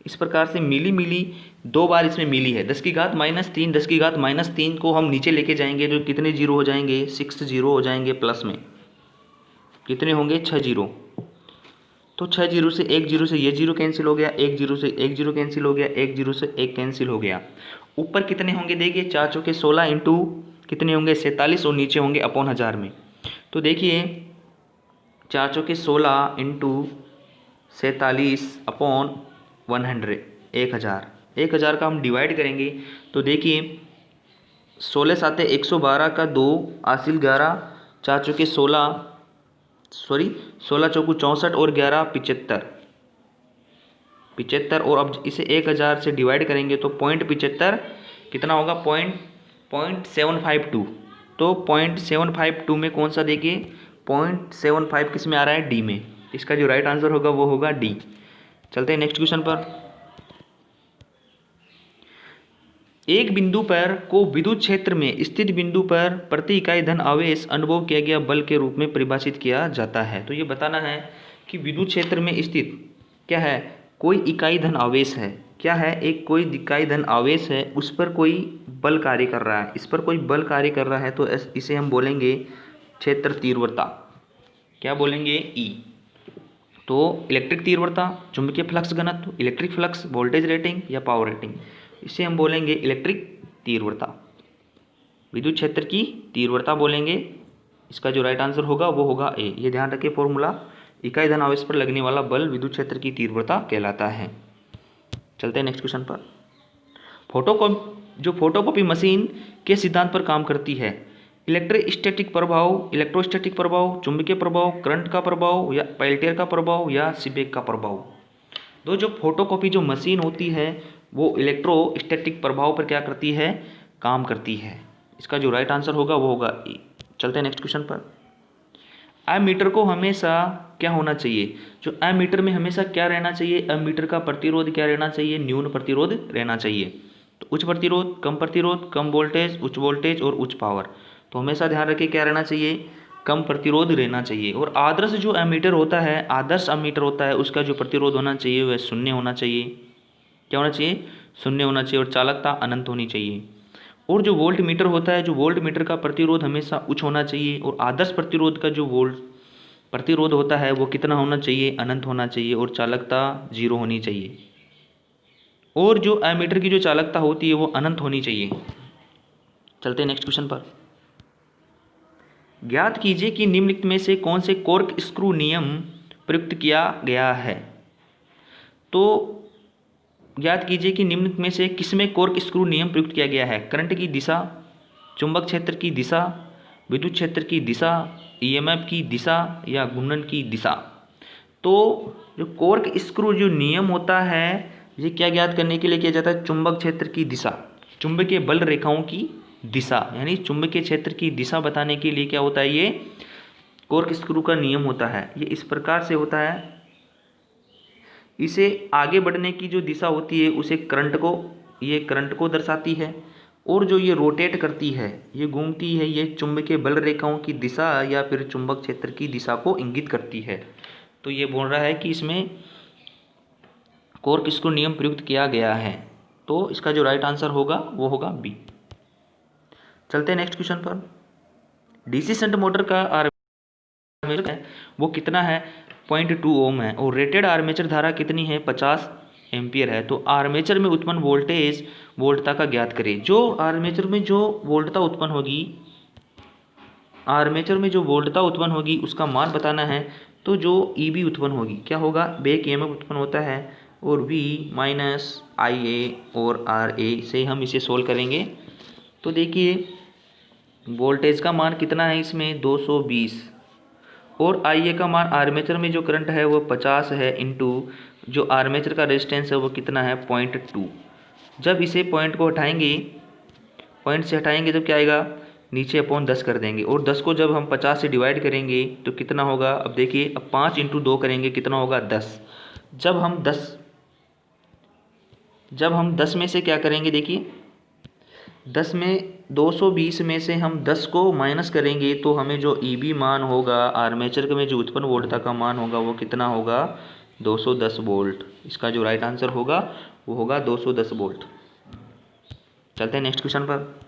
इस प्रकार से मिली 2 बार इसमें मिली है। 10⁻³ 10⁻³ को हम नीचे लेके जाएंगे तो कितने जीरो हो जाएंगे? 6 जीरो हो जाएंगे। प्लस में कितने होंगे? 6 जीरो। तो 6 जीरो से 1 जीरो से ये जीरो कैंसिल हो गया, 1 जीरो से 1 जीरो कैंसिल हो गया, 1 जीरो से 1 कैंसिल हो गया। ऊपर कितने होंगे? देखिए, 4 चौके 16 इंटू कितने होंगे? 47, और नीचे होंगे अपॉन 1000 में। तो देखिए, 4 चौके 16 इंटू 47 अपॉन 100, 1000 का हम डिवाइड करेंगे। तो देखिए, 16 साते 112 का 2 हासिल 11, 4 चौके 16 चौकू 64 और 11 75। और अब इसे 1000 से डिवाइड करेंगे तो 0.75 कितना होगा? 0.752। तो 0.752 में कौन सा? देखिए, 0.75 किस में आ रहा है? डी में। इसका जो राइट आंसर होगा वो होगा डी। चलते हैं नेक्स्ट क्वेश्चन पर। एक बिंदु पर को विद्युत क्षेत्र में स्थित बिंदु पर प्रति इकाई धन आवेश अनुभव किया गया बल के रूप में परिभाषित किया जाता है। तो ये बताना है कि विद्युत क्षेत्र में स्थित क्या है, कोई इकाई धन आवेश है। क्या है, एक कोई इकाई धन आवेश है, उस पर कोई बल कार्य कर रहा है, इस पर कोई बल कार्य कर रहा है, तो इसे हम बोलेंगे क्षेत्र तीव्रता। क्या बोलेंगे, ई। तो इलेक्ट्रिक तीव्रता, चुंबकीय फ्लक्स घनत्व, इलेक्ट्रिक फ्लक्स, वोल्टेज रेटिंग या पावर रेटिंग, इसे हम बोलेंगे इलेक्ट्रिक तीव्रता। विद्युत क्षेत्र की तीव्रता बोलेंगे। इसका जो राइट आंसर होगा वो होगा ए। ये ध्यान रखिए फॉर्मूला, इकाई धन आवेश पर लगने वाला बल विद्युत क्षेत्र की तीव्रता कहलाता है। चलते हैं नेक्स्ट क्वेश्चन पर। फोटोकॉपी मशीन के सिद्धांत पर काम करती है, इलेक्ट्रोस्टैटिक प्रभाव, इलेक्ट्रोस्टैटिक प्रभाव, चुंबकीय प्रभाव, करंट का प्रभाव या पेल्टियर का प्रभाव या सीबेक का प्रभाव। तो जो फोटोकॉपी जो मशीन होती है वो इलेक्ट्रोस्टैटिक प्रभाव पर क्या करती है, काम करती है। इसका जो राइट आंसर होगा वो होगा ए। चलते हैं नेक्स्ट क्वेश्चन पर। एमीटर को हमेशा क्या होना चाहिए, जो एमीटर में हमेशा क्या रहना चाहिए, एमीटर का प्रतिरोध क्या रहना चाहिए, न्यून प्रतिरोध रहना चाहिए। तो उच्च प्रतिरोध, कम वोल्टेज, उच्च वोल्टेज और उच्च पावर। तो हमेशा ध्यान रखिए क्या रहना चाहिए, कम प्रतिरोध रहना चाहिए। और आदर्श जो एमीटर होता है, आदर्श एमीटर होता है, उसका जो प्रतिरोध होना चाहिए वह शून्य होना चाहिए। क्या होना चाहिए, शून्य होना चाहिए। और चालकता अनंत होनी चाहिए। और जो वोल्ट मीटर होता है, जो वोल्ट मीटर का प्रतिरोध हमेशा उच्च होना चाहिए। और आदर्श प्रतिरोध का जो वोल्ट प्रतिरोध होता है वो कितना होना चाहिए, अनंत होना चाहिए। और चालकता 0 होनी चाहिए। और जो एमीटर की जो चालकता होती है वो अनंत होनी चाहिए। चलते हैं नेक्स्ट क्वेश्चन पर। ज्ञात कीजिए कि निम्नलिखित में से कौन से कॉर्क स्क्रू नियम प्रयुक्त किया गया है। तो ज्ञात कीजिए कि निम्नलिखित में से किसमें कॉर्क स्क्रू नियम प्रयुक्त किया गया है। करंट की दिशा, चुंबक क्षेत्र की दिशा, विद्युत क्षेत्र की दिशा, ईएमएफ की दिशा या घूर्णन की दिशा। तो जो कॉर्क स्क्रू जो नियम होता है ये क्या ज्ञात करने के लिए किया जाता है, चुंबक क्षेत्र की दिशा, चुंबकीय बल रेखाओं की दिशा, यानी चुंबकीय क्षेत्र की दिशा बताने के लिए क्या होता है, ये कॉर्क स्क्रू का नियम होता है। ये इस प्रकार से होता है, इसे आगे बढ़ने की जो दिशा होती है उसे ये करंट को दर्शाती है। और जो ये रोटेट करती है, ये घूमती है, ये चुंबकीय बल रेखाओं की दिशा या फिर चुंबक क्षेत्र की दिशा को इंगित करती है। तो ये बोल रहा है कि इसमें कॉर्क स्क्रू नियम प्रयुक्त किया गया है। तो इसका जो राइट आंसर होगा वो होगा बी। चलते हैं नेक्स्ट क्वेश्चन पर। डीसी शंट मोटर का आर्मेचर है वो कितना है, 0.2 ओम है। और रेटेड आर्मेचर धारा कितनी है, 50 एम्पियर है। तो आर्मेचर में उत्पन्न वोल्टेज वोल्टता का ज्ञात करें। जो आर्मेचर में जो वोल्टता उत्पन्न होगी, आर्मेचर में जो वोल्टता उत्पन्न होगी उसका मान बताना है। तो जो ईबी उत्पन्न होगी, क्या होगा, बैक ईएमएफ उत्पन्न होता है। और V माइनस IA और RA से हम इसे सोल्व करेंगे। तो देखिए वोल्टेज का मान कितना है इसमें, 220। और IA का मान, आर्मेचर में जो करंट है वो 50 है, इंटू जो आर्मेचर का रेजिस्टेंस है वो कितना है, 0.2। जब इसे पॉइंट को हटाएंगे, पॉइंट से हटाएंगे तो क्या आएगा, नीचे अपॉन 10 कर देंगे। और 10 को जब हम 50 से डिवाइड करेंगे तो कितना होगा, अब देखिए, अब 5 × 2 करेंगे कितना होगा, 10। जब हम 10 में से क्या करेंगे, देखिए 10 में 220 में से हम 10 को माइनस करेंगे तो हमें जो ईबी मान होगा, आर्मेचर में जो उत्पन्न वोल्टता का मान होगा वो कितना होगा, 210 वोल्ट। इसका जो राइट आंसर होगा वो होगा 210 वोल्ट। चलते हैं नेक्स्ट क्वेश्चन पर।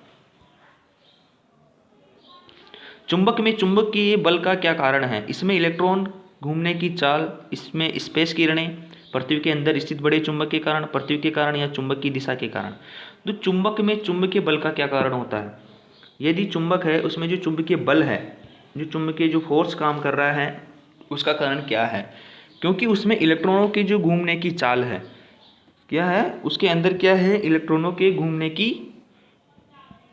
चुंबक में चुंबकीय बल का क्या कारण है। इसमें इलेक्ट्रॉन घूमने की चाल, इसमें स्पेस किरणें, पृथ्वी के अंदर स्थित बड़े चुंबक के कारण, पृथ्वी के कारण या चुंबक की दिशा के कारण। तो चुंबक में चुंबकीय बल का क्या कारण होता है। यदि चुंबक है उसमें जो चुंबकीय बल है, जो चुंबकीय जो फोर्स काम कर रहा है उसका कारण क्या है, क्योंकि उसमें इलेक्ट्रॉनों के जो घूमने की चाल है, क्या है उसके अंदर, क्या है, इलेक्ट्रॉनों के घूमने की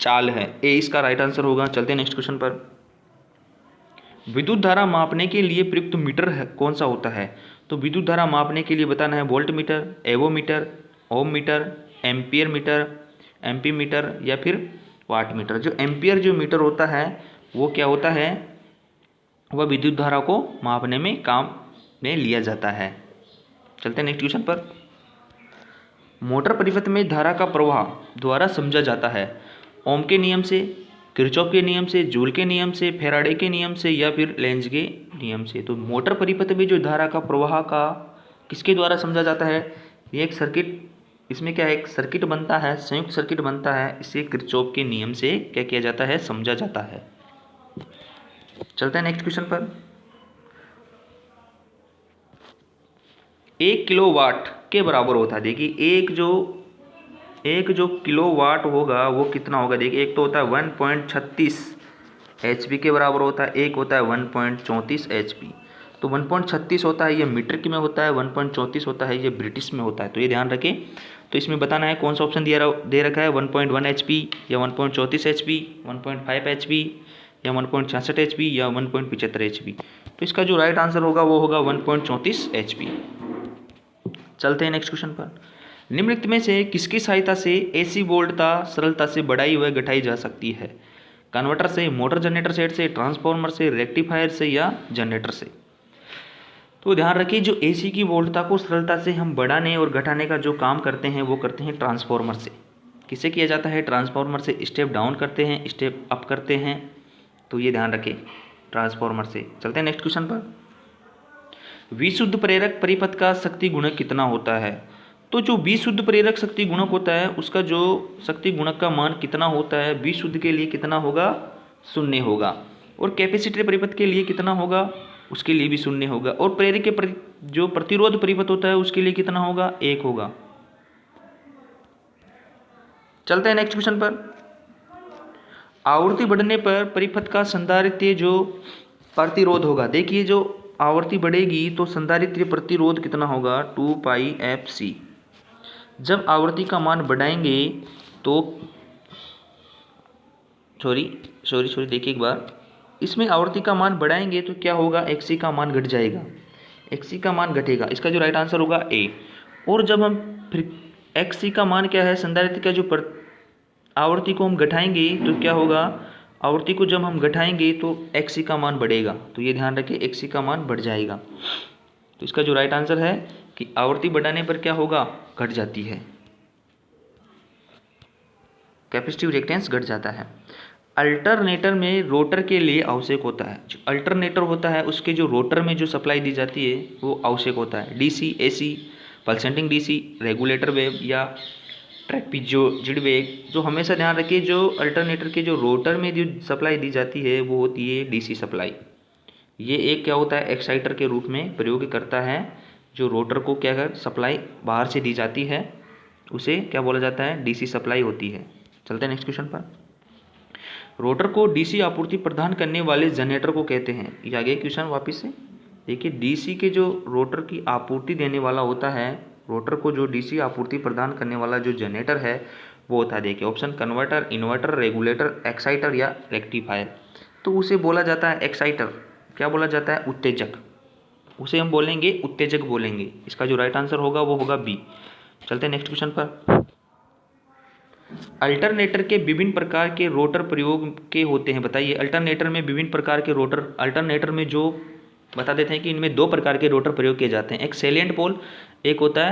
चाल है। ए इसका राइट आंसर होगा। चलते हैं नेक्स्ट क्वेश्चन पर। विद्युत धारा मापने के लिए प्रयुक्त मीटर है कौन सा होता है। तो विद्युत धारा मापने के लिए बताना है, voltmeter, avometer, ohmmeter, ampere meter, amp meter या फिर वाट मीटर। जो एम्पियर जो मीटर होता है वो क्या होता है, वह विद्युत धारा को मापने में काम में लिया जाता है। चलते हैं नेक्स्ट क्वेश्चन पर। मोटर परिपथ में धारा का प्रवाह द्वारा समझा जाता है? ओम के नियम से, किरचॉफ के नियम से, जूल के नियम से, फैराडे के नियम से या फिर लेंज के नियम से। तो मोटर परिपथ में जो धारा का प्रवाह का किसके द्वारा समझा जाता है? ये एक सर्किट, इसमें क्या है, एक सर्किट बनता है, संयुक्त सर्किट बनता है, इसे किरचॉफ के नियम से क्या किया जाता है? समझा जाता है। चलते हैं नेक्स्ट क्वेश्चन पर। 1 किलोवाट के बराबर होता है। देखिए एक जो किलोवाट होगा वो कितना होगा? देखिए एक तो होता है 1.36 HP के बराबर होता है, एक होता है 1.34 HP। तो 1.36 होता है ये मीटर में होता है, 1.34 होता है ये ब्रिटिश में होता है। तो ये ध्यान रखें। तो इसमें बताना है कौन सा ऑप्शन दे रखा है, 1.1 HP या 1.34 HP, 1.5 HP या 1.66 HP या 1.75 HP। तो इसका जो राइट आंसर होगा वो होगा 1.34 HP। चलते हैं नेक्स्ट क्वेश्चन पर। निम्नलिखित में से किसकी सहायता से AC वोल्टता सरलता से बढ़ाई व घटाई जा सकती है? कन्वर्टर से, मोटर जनरेटर सेट से, ट्रांसफार्मर से, रेक्टिफायर से या जनरेटर से? तो ध्यान रखिए जो AC की वोल्टता को सरलता से हम बढ़ाने और घटाने का जो काम करते हैं वो करते हैं ट्रांसफार्मर से। किससे किया जाता है? ट्रांसफार्मर से। स्टेप डाउन करते हैं, स्टेप अप करते हैं, तो ये ध्यान रखें, ट्रांसफार्मर से। चलते हैं नेक्स्ट क्वेश्चन पर। विशुद्ध प्रेरक परिपथ का शक्ति गुणक कितना होता है? तो जो विशुद्ध प्रेरक शक्ति गुणक होता है उसका जो शक्ति गुणक का मान कितना होता है? विशुद्ध के लिए कितना होगा? 0 होगा। और कैपेसिटर परिपथ के लिए कितना होगा? उसके लिए भी 0 होगा। और प्रेरक के जो प्रतिरोध परिपथ होता है उसके लिए कितना होगा? 1 होगा। चलते हैं नेक्स्ट क्वेश्चन पर। आवृत्ति बढ़ने पर परिपथ का संधारित्र जो प्रतिरोध होगा, देखिए जो आवृत्ति बढ़ेगी तो संधारित्र प्रतिरोध कितना होगा? 2πfc। जब आवृत्ति का मान बढ़ाएंगे तो सॉरी देखिए एक बार, इसमें आवृत्ति का मान बढ़ाएंगे तो क्या होगा? xc का मान घट जाएगा, xc का मान घटेगा। इसका जो राइट आंसर होगा A। और जब हम फिर xc का मान क्या है? संधारित्र का जो आवृत्ति को हम घटाएंगे तो क्या होगा? आवृत्ति को जब हम घटाएंगे तो xc का मान बढ़ेगा। तो ये ध्यान रखें, xc का मान बढ़ जाएगा। तो इसका जो राइट आंसर है कि आवृत्ति बढ़ाने पर क्या होगा? घट जाती है, कैपेसिटिव रिएक्टेंस घट जाता है। अल्टरनेटर में रोटर के लिए आवश्यक होता है, जो अल्टरनेटर होता है उसके जो रोटर में जो सप्लाई दी जाती है वो आवश्यक होता है। DC, AC, pulsating DC, regulator wave या ट्रैपेजॉइड वेव। जो हमेशा ध्यान रखिए जो अल्टरनेटर के जो रोटर में जो सप्लाई दी जाती है वो होती है DC सप्लाई। ये एक क्या होता है? एक्साइटर के रूप में प्रयोग करता है। जो रोटर को क्या कर सप्लाई बाहर से दी जाती है उसे क्या बोला जाता है? DC सप्लाई होती है। चलते हैं नेक्स्ट क्वेश्चन पर। रोटर को DC आपूर्ति प्रदान करने वाले जनरेटर को कहते हैं। ये आगे क्वेश्चन वापस से देखिए, DC के जो रोटर की आपूर्ति देने वाला होता है, रोटर को जो DC आपूर्ति प्रदान करने वाला जो जनरेटर है वो होता है, देखिए option converter, inverter, regulator, exciter या रेक्टिफायर। तो उसे बोला जाता है एक्साइटर। क्या बोला जाता है? उत्तेजक। उसे हम बोलेंगे उत्तेजक बोलेंगे। इसका जो राइट आंसर होगा वो होगा B। चलते हैं नेक्स्ट क्वेश्चन पर। अल्टरनेटर के विभिन्न प्रकार के रोटर प्रयोग के होते हैं, बताइए। अल्टरनेटर में विभिन्न प्रकार के रोटर, अल्टरनेटर में जो बता देते हैं कि इनमें 2 प्रकार के रोटर प्रयोग किए जाते हैं। एक सैलिएंट पोल, एक होता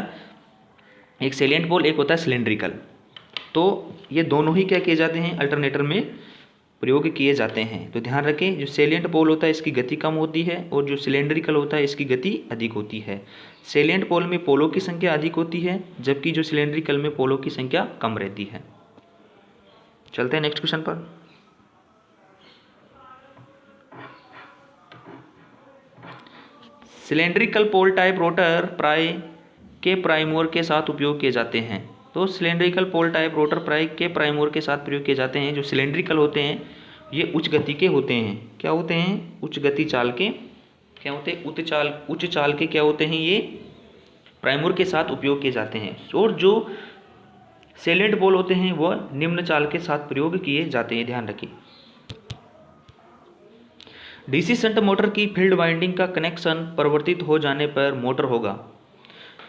है सिलेंड्रिकल। तो ये दोनों ही क्या किए जाते हैं? अल्टरनेटर में प्रयोग किए जाते हैं। तो ध्यान रखें, जो सैलिएंट पोल होता है इसकी गति कम होती है और जो सिलेंड्रिकल होता है इसकी गति अधिक होती है। सैलिएंट पोल में पोलों की संख्या अधिक होती है जबकि जो सिलेंड्रिकल में पोलों की संख्या कम रहती है। चलते हैं नेक्स्ट क्वेश्चन पर। सिलेंड्रिकल पोल टाइप रोटर प्राइमोर के साथ उपयोग किए जाते हैं। तो सिलेंड्रिकल पोल टाइप रोटर के प्राइमोर के साथ प्रयोग किए जाते हैं। जो सिलेंड्रिकल होते हैं ये उच्च गति के होते हैं। क्या होते हैं? उच्च गति चाल के क्या होते हैं? उच्च चाल के क्या होते हैं? ये प्राइमोर के साथ उपयोग किए जाते हैं। और जो सैलिएंट पोल होते हैं वह निम्न चाल के साथ प्रयोग किए जाते हैं। ध्यान रखिए। DC शंट मोटर की फील्ड वाइंडिंग का कनेक्शन परिवर्तित हो जाने पर मोटर होगा।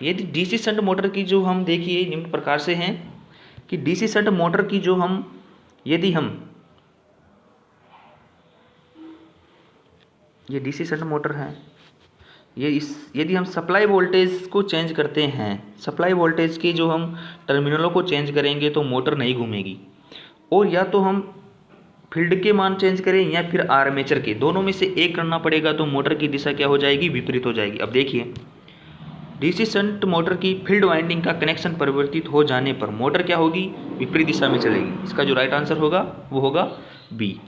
यदि DC शंट मोटर की जो हम देखिए निम्न प्रकार से हैं कि DC शंट मोटर की जो हम यदि हम ये DC शंट मोटर है यदि हम सप्लाई वोल्टेज को चेंज करते हैं, सप्लाई वोल्टेज के जो हम टर्मिनलों को चेंज करेंगे तो मोटर नहीं घूमेगी। और या तो हम फील्ड के मान चेंज करें या फिर आर्मेचर के, दोनों में से एक करना पड़ेगा, तो मोटर की दिशा क्या हो जाएगी, विपरीत हो जाएगी। अब देखिए, डीसी शंट मोटर की फील्ड वाइंडिंग का कनेक्शन परिवर्तित हो जाने पर मोटर क्या होगी, विपरीत दिशा में चलेगी। इसका जो राइट आंसर होगा वो होगा बी।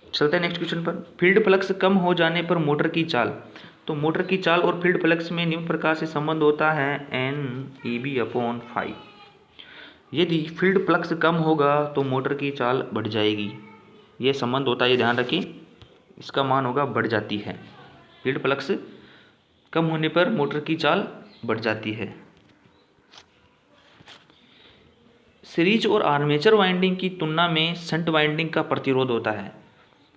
चलते हैं नेक्स्ट क्वेश्चन पर। फील्ड फ्लक्स कम हो जाने पर मोटर की चाल, तो मोटर की चाल और फील्ड फ्लक्स में निम्न प्रकार से संबंध होता है, N/E/5। यदि फील्ड फ्लक्स कम होगा तो मोटर की चाल बढ़ जाएगी, ये संबंध होता है, ये ध्यान रखिए। इसका मान होगा बढ़ जाती है, फील्ड फ्लक्स कम होने पर मोटर की चाल बढ़ जाती है। सीरीज और आर्मेचर वाइंडिंग की तुलना में शंट वाइंडिंग का प्रतिरोध होता है,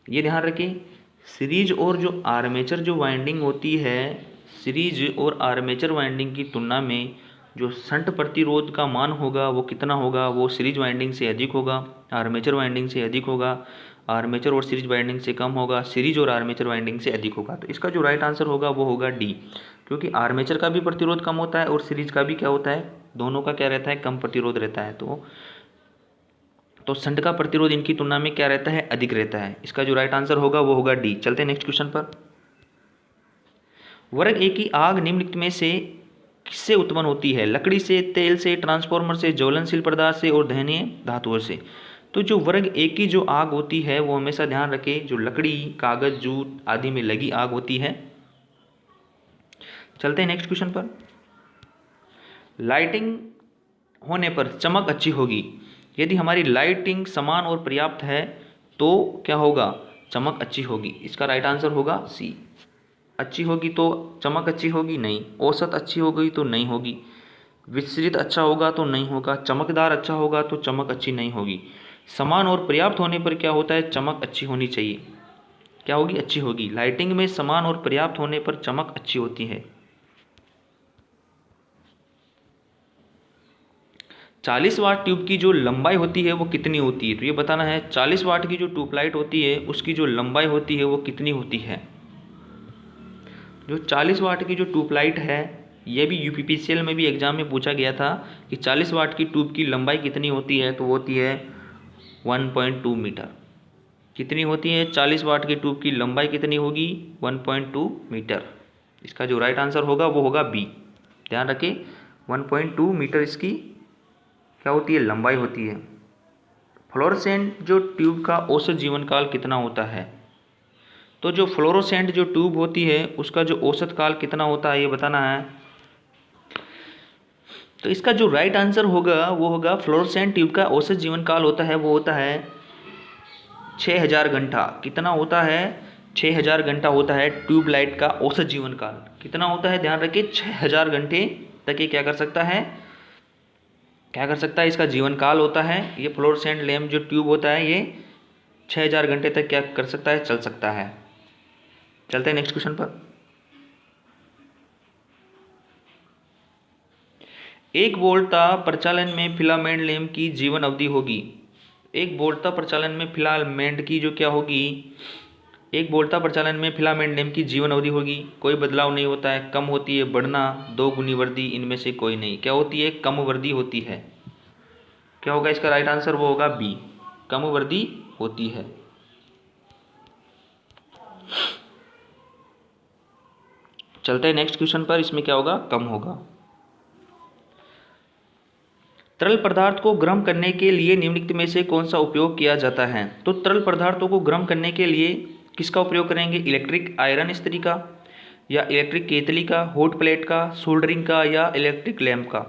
ये ध्यान रखिए। सीरीज और जो आर्मेचर जो वाइंडिंग होती है, सीरीज और आर्मेचर वाइंडिंग की तुलना में जो शंट प्रतिरोध का मान होगा वो कितना होगा, वो सीरीज वाइंडिंग से अधिक होगा, आर्मेचर वाइंडिंग से अधिक होगा, आर्मेचर और सीरीज वाइंडिंग से कम होगा, सीरीज और आर्मेचर वाइंडिंग से अधिक होगा। तो इसका जो राइट आंसर होगा वो होगा डी, क्योंकि आर्मेचर का भी प्रतिरोध कम होता है और सीरीज का भी क्या होता है, दोनों का क्या रहता है, कम प्रतिरोध रहता है। तो शंट का प्रतिरोध इनकी तुलना में क्या रहता है, अधिक रहता है। इसका जो राइट आंसर होगा वो होगा डी। चलते हैं नेक्स्ट क्वेश्चन पर। वर्ग ए की आग निम्नलिखित में से किससे उत्पन्न होती है, लकड़ी से, तेल से, ट्रांसफार्मर से, ज्वलनशील पदार्थ से और दहनीय धातुओं से। तो जो वर्ग ए की जो आग होती है वो हमेशा ध्यान रखें, जो लकड़ी, कागज, जूट आदि में लगी आग होती है। चलते हैं नेक्स्ट क्वेश्चन पर। लाइटिंग होने पर चमक अच्छी होगी, यदि हमारी लाइटिंग समान और पर्याप्त है तो क्या होगा, चमक अच्छी होगी। इसका राइट आंसर होगा सी। अच्छी होगी तो चमक अच्छी होगी, नहीं। औसत अच्छी हो गई तो नहीं होगी। विस्तृत अच्छा होगा तो नहीं होगा। चमकदार अच्छा होगा तो चमक अच्छी नहीं होगी। समान और पर्याप्त होने पर क्या होता है, चमक अच्छी होनी चाहिए, क्या होगी, अच्छी होगी। लाइटिंग में समान और पर्याप्त होने पर चमक अच्छी होती है। 40 वाट ट्यूब की जो लंबाई होती है वो कितनी होती है, तो ये बताना है। 40 वाट की जो ट्यूबलाइट होती है उसकी जो लंबाई होती है वो कितनी होती है। जो 40 वाट की जो ट्यूबलाइट है, ये भी यूपीपीसीएल में भी एग्जाम में पूछा गया था कि 40 वाट की ट्यूब की लंबाई कितनी होती है, तो वो होती है 1.2 मीटर। कितनी होती है, 40 वाट की ट्यूब की लंबाई कितनी होगी, 1.2 मीटर। इसका जो राइट आंसर होगा वो होगा बी। ध्यान रखें, 1.2 मीटर इसकी क्या होती है, लंबाई होती है। फ्लोरोसेंट जो ट्यूब का औसत जीवन काल कितना होता है, तो जो फ्लोरोसेंट जो ट्यूब होती है उसका जो औसत काल कितना होता है ये बताना है। तो इसका जो राइट आंसर होगा वो होगा, फ्लोरोसेंट ट्यूब का औसत जीवन काल होता है वो होता है 6000 घंटा। कितना होता है, 6000 घंटा होता है ट्यूबलाइट का औसत जीवन काल। कितना होता है, ध्यान रखिए, 6000 घंटे तक ये क्या कर सकता है, क्या कर सकता है, इसका जीवन काल होता है। ये फ्लोरोसेंट लैम्प जो ट्यूब होता है ये 6000 घंटे तक क्या कर सकता है, चल सकता है। चलते हैं नेक्स्ट क्वेश्चन पर। एक वोल्टता प्रचालन में फिलामेंट लैम्प की जीवन अवधि होगी। एक वोल्टता प्रचालन में फिलामेंट की जो क्या होगी, एक वोल्टता प्रचालन में फिलामेंट लैम्प की जीवन अवधि होगी, कोई बदलाव नहीं होता है। कम होती है, बढ़ना, दो गुनी वृद्धि, इनमें से कोई नहीं। क्या होती है, कम वृद्धि होती है। क्या होगा इसका राइट आंसर, वो होगा बी, कम वृद्धि होती है। चलते हैं नेक्स्ट क्वेश्चन पर। इसमें क्या होगा, कम होगा। तरल पदार्थ को गर्म करने के लिए निम्नलिखित में से कौन सा उपयोग किया जाता है। तो तरल पदार्थों को गर्म करने के लिए किसका उपयोग करेंगे, इलेक्ट्रिक आयरन इस्त्री का, या इलेक्ट्रिक केतली का, हॉट प्लेट का, सोल्डरिंग का, या इलेक्ट्रिक लैंप का।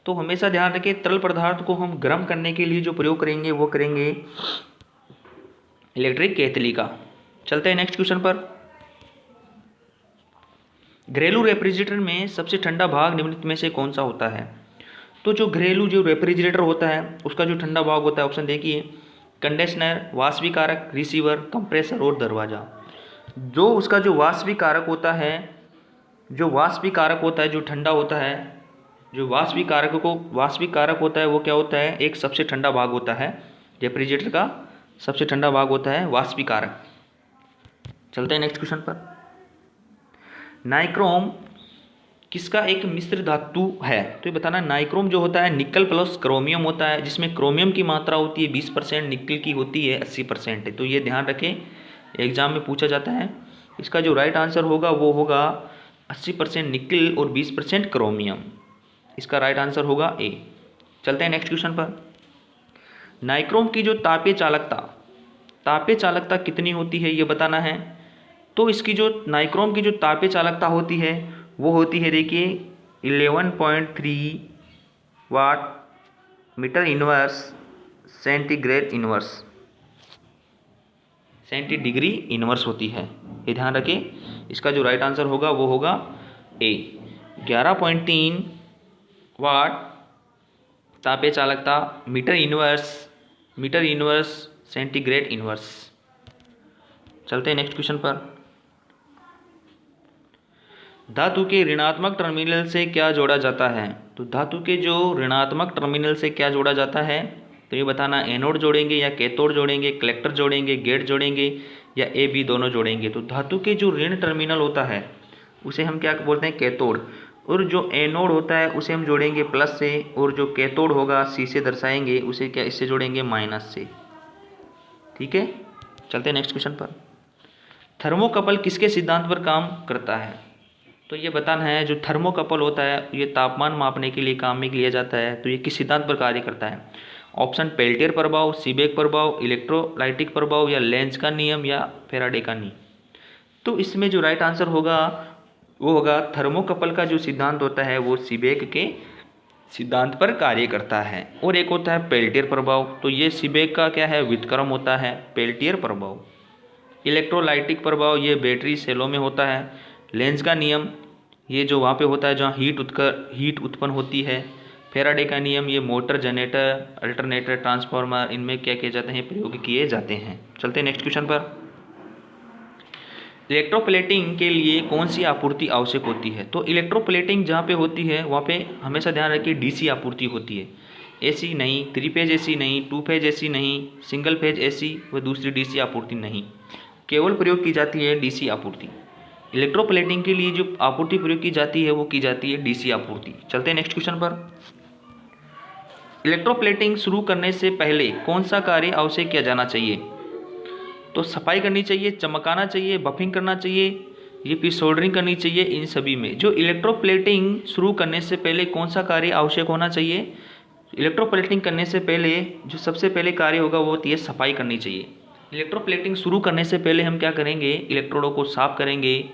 तो हमेशा ध्यान रखें, तरल पदार्थ को हम गर्म करने के लिए जो प्रयोग करेंगे वो करेंगे इलेक्ट्रिक केतली का। चलते हैं नेक्स्ट क्वेश्चन पर। घरेलू रेफ्रिजरेटर में सबसे ठंडा भाग निम्नलिखित में से कौन सा होता है। तो जो घरेलू जो रेफ्रिजरेटर होता है उसका जो ठंडा भाग होता है, ऑप्शन देखिए, कंडेंसर, वाष्पीकारक, रिसीवर, कंप्रेसर और दरवाज़ा। जो उसका जो वाष्पीकारक होता है, जो वाष्पीकारक होता है, जो ठंडा होता है, जो वाष्पीकारक होता है वो क्या होता है, एक सबसे ठंडा भाग होता है। रेफ्रिजरेटर का सबसे ठंडा भाग होता है वाष्पीकारक। चलते हैं नेक्स्ट क्वेश्चन पर। नाइक्रोम किसका एक मिश्र धातु है? तो ये बताना, नाइक्रोम जो होता है निकल प्लस क्रोमियम होता है, जिसमें क्रोमियम की मात्रा होती है 20%, निकल की होती है 80%। तो ये ध्यान रखें, एग्जाम में पूछा जाता है। इसका जो राइट आंसर होगा वो होगा 80% निकल और 20% क्रोमियम। इसका राइट आंसर होगा ए। चलते हैं नेक्स्ट क्वेश्चन पर। नाइक्रोम की जो तापीय चालकता कितनी होती है ये बताना है। तो इसकी जो नाइक्रोम की जो तापीय चालकता होती है वो होती है, देखिए 11.3 watt metre inverse centigrade inverse, degree inverse होती है। ये ध्यान रखें। इसका जो राइट आंसर होगा वो होगा ए, 11.3 वाट तापीय चालकता मीटर इनवर्स सेंटीग्रेड इनवर्स। चलते हैं नेक्स्ट क्वेश्चन पर। धातु के ऋणात्मक टर्मिनल से क्या जोड़ा जाता है? तो धातु के जो ऋणात्मक टर्मिनल से क्या जोड़ा जाता है, तो ये बताना, एनोड जोड़ेंगे या कैथोड जोड़ेंगे, कलेक्टर जोड़ेंगे, गेट जोड़ेंगे या ए बी दोनों जोड़ेंगे। तो धातु के जो ऋण टर्मिनल होता है उसे हम क्या बोलते हैं? कैथोड। और जो एनोड होता है उसे हम जोड़ेंगे प्लस से, और जो कैथोड होगा सी से दर्शाएंगे, उसे क्या इससे जोड़ेंगे? माइनस से। ठीक है, चलते हैं नेक्स्ट क्वेश्चन पर। थर्मोकपल किसके सिद्धांत पर काम करता है? तो ये बताना है, जो थर्मोकपल होता है ये तापमान मापने के लिए काम में लिया जाता है। तो ये किस सिद्धांत पर कार्य करता है? ऑप्शन पेल्टियर प्रभाव, सीबेक प्रभाव, इलेक्ट्रोलाइटिक प्रभाव या लेंज का नियम या फैराडे का नियम। तो इसमें जो राइट आंसर होगा वो होगा, थर्मोकपल का जो सिद्धांत होता है वो सीबेक के सिद्धांत पर कार्य करता है। और एक होता है पेल्टियर प्रभाव, तो ये सीबेक का क्या है? व्युत्क्रम होता है पेल्टियर प्रभाव। इलेक्ट्रोलाइटिक प्रभाव ये बैटरी सेलों में होता है। लेंज का नियम ये जो वहाँ पे होता है जहाँ हीट उत्पन्न होती है। फैराडे का नियम ये मोटर, जनरेटर, अल्टरनेटर, ट्रांसफार्मर, इनमें क्या किए जाते हैं? प्रयोग किए जाते हैं। चलते हैं नेक्स्ट क्वेश्चन पर। इलेक्ट्रोप्लेटिंग के लिए कौन सी आपूर्ति आवश्यक होती है? तो इलेक्ट्रोप्लेटिंग जहाँ पे होती है वहाँ पे हमेशा ध्यान रखिए डीसी आपूर्ति होती है। एसी नहीं, 3 फेज एसी नहीं, 2 फेज एसी नहीं, सिंगल फेज एसी व दूसरी डीसी आपूर्ति नहीं, केवल प्रयोग की जाती है डीसी आपूर्ति। इलेक्ट्रोप्लेटिंग के लिए जो आपूर्ति प्रयोग की जाती है वो की जाती है डीसी आपूर्ति। चलते हैं नेक्स्ट क्वेश्चन पर। इलेक्ट्रोप्लेटिंग शुरू करने से पहले कौन सा कार्य आवश्यक किया जाना चाहिए? तो सफाई करनी चाहिए, चमकाना चाहिए, बफिंग करना चाहिए, ये फिर सोल्डरिंग करनी चाहिए। इन सभी में जो इलेक्ट्रोप्लेटिंग शुरू करने से पहले कौन सा कार्य आवश्यक होना चाहिए? इलेक्ट्रोप्लेटिंग करने से पहले जो सबसे पहले कार्य होगा वो होती है सफाई करनी चाहिए। इलेक्ट्रोप्लेटिंग शुरू करने से पहले हम क्या करेंगे? इलेक्ट्रोडों को साफ करेंगे,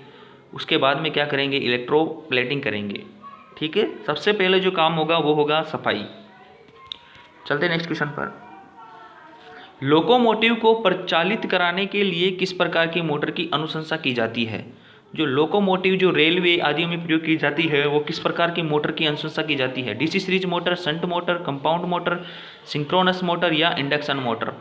उसके बाद में क्या करेंगे? इलेक्ट्रोप्लेटिंग करेंगे। ठीक है, सबसे पहले जो काम होगा वो होगा सफाई। चलते नेक्स्ट क्वेश्चन पर। लोकोमोटिव को परिचालित कराने के लिए किस प्रकार की मोटर की अनुशंसा की जाती है? जो लोकोमोटिव जो रेलवे आदि में प्रयोग की जाती है वो किस प्रकार की मोटर की अनुशंसा की जाती है? DC series motor, shunt motor, compound motor, synchronous motor या इंडक्शन मोटर।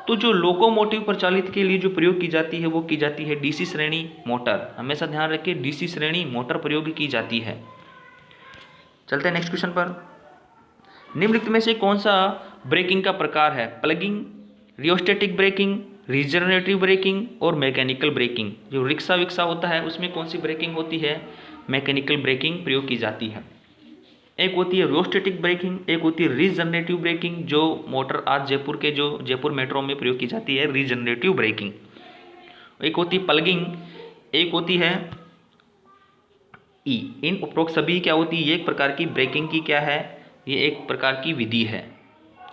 तो जो लोकोमोटिव परिचालित के लिए जो प्रयोग की जाती है वो की जाती है डीसी श्रेणी मोटर। हमेशा ध्यान रखें डीसी श्रेणी मोटर प्रयोग की जाती है। चलते हैं नेक्स्ट क्वेश्चन पर। निम्नलिखित में से कौन सा ब्रेकिंग का प्रकार है? Plugging, rheostatic braking, regenerative braking और मैकेनिकल ब्रेकिंग। जो रिक्शा विक्शा होता है उसमें कौन सी ब्रेकिंग होती है? मैकेनिकल ब्रेकिंग प्रयोग की जाती है। एक होती है रियोस्टेटिक ब्रेकिंग, एक होती है रीजनरेटिव ब्रेकिंग, जो मोटर आज जयपुर मेट्रो में प्रयोग की जाती है रीजनरेटिव ब्रेकिंग। एक होती है प्लगिंग, एक होती है ई। इन उपरोक्त सभी क्या होती है? ये एक प्रकार की ब्रेकिंग की क्या है? ये एक प्रकार की विधि है।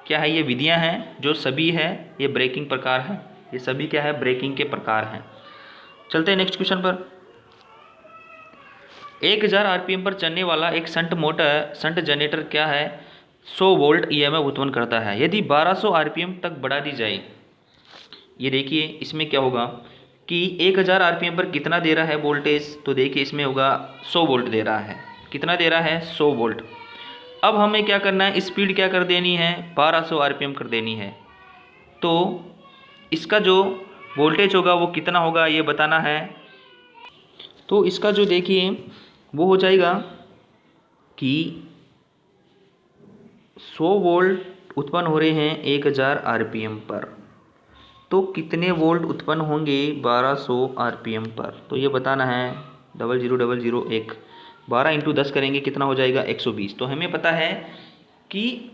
क्या है? ये विधियां हैं जो सभी है, ये ब्रेकिंग प्रकार है। ये सभी क्या है? ब्रेकिंग के प्रकार हैं। चलते हैं नेक्स्ट क्वेश्चन पर। 1000 आरपीएम पर चलने वाला एक शंट जनरेटर क्या है? 100 वोल्ट ईएमएफ उत्पन्न करता है। यदि 1200 आरपीएम तक बढ़ा दी जाए, ये देखिए इसमें क्या होगा कि 1000 आरपीएम पर कितना दे रहा है वोल्टेज? तो देखिए इसमें होगा 100 वोल्ट दे रहा है। कितना दे रहा है? 100 वोल्ट। अब हमें क्या करना है? स्पीड क्या कर देनी है? 1200 आरपीएम कर देनी है। तो इसका जो वोल्टेज होगा वो कितना होगा ये बताना है। तो इसका जो देखिए वो हो जाएगा कि 100 वोल्ट उत्पन्न हो रहे हैं 1000 आरपीएम पर, तो कितने वोल्ट उत्पन्न होंगे 1200 आरपीएम पर? तो ये बताना है 0001 12 इंटू 10 करेंगे कितना हो जाएगा 120। तो हमें पता है कि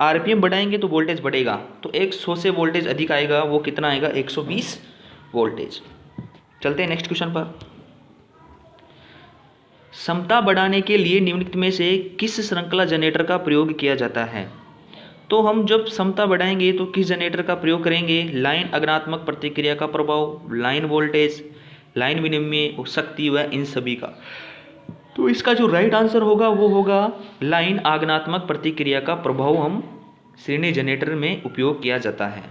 आरपीएम बढ़ाएंगे तो वोल्टेज बढ़ेगा, तो 100 से वोल्टेज अधिक आएगा, वो कितना आएगा 120 वोल्टेज। चलते हैं नेक्स्ट क्वेश्चन पर। क्षमता बढ़ाने के लिए निम्नलिखित में से किस श्रृंखला जनरेटर का प्रयोग किया जाता है? तो हम जब क्षमता बढ़ाएंगे तो किस जनरेटर का प्रयोग करेंगे? लाइन अग्नात्मक प्रतिक्रिया का प्रभाव, लाइन वोल्टेज, लाइन विनिमय शक्ति व इन सभी का। तो इसका जो राइट आंसर होगा वो होगा लाइन आगमनात्मक प्रतिक्रिया का प्रभाव हम श्रेणी जनरेटर में उपयोग किया जाता है।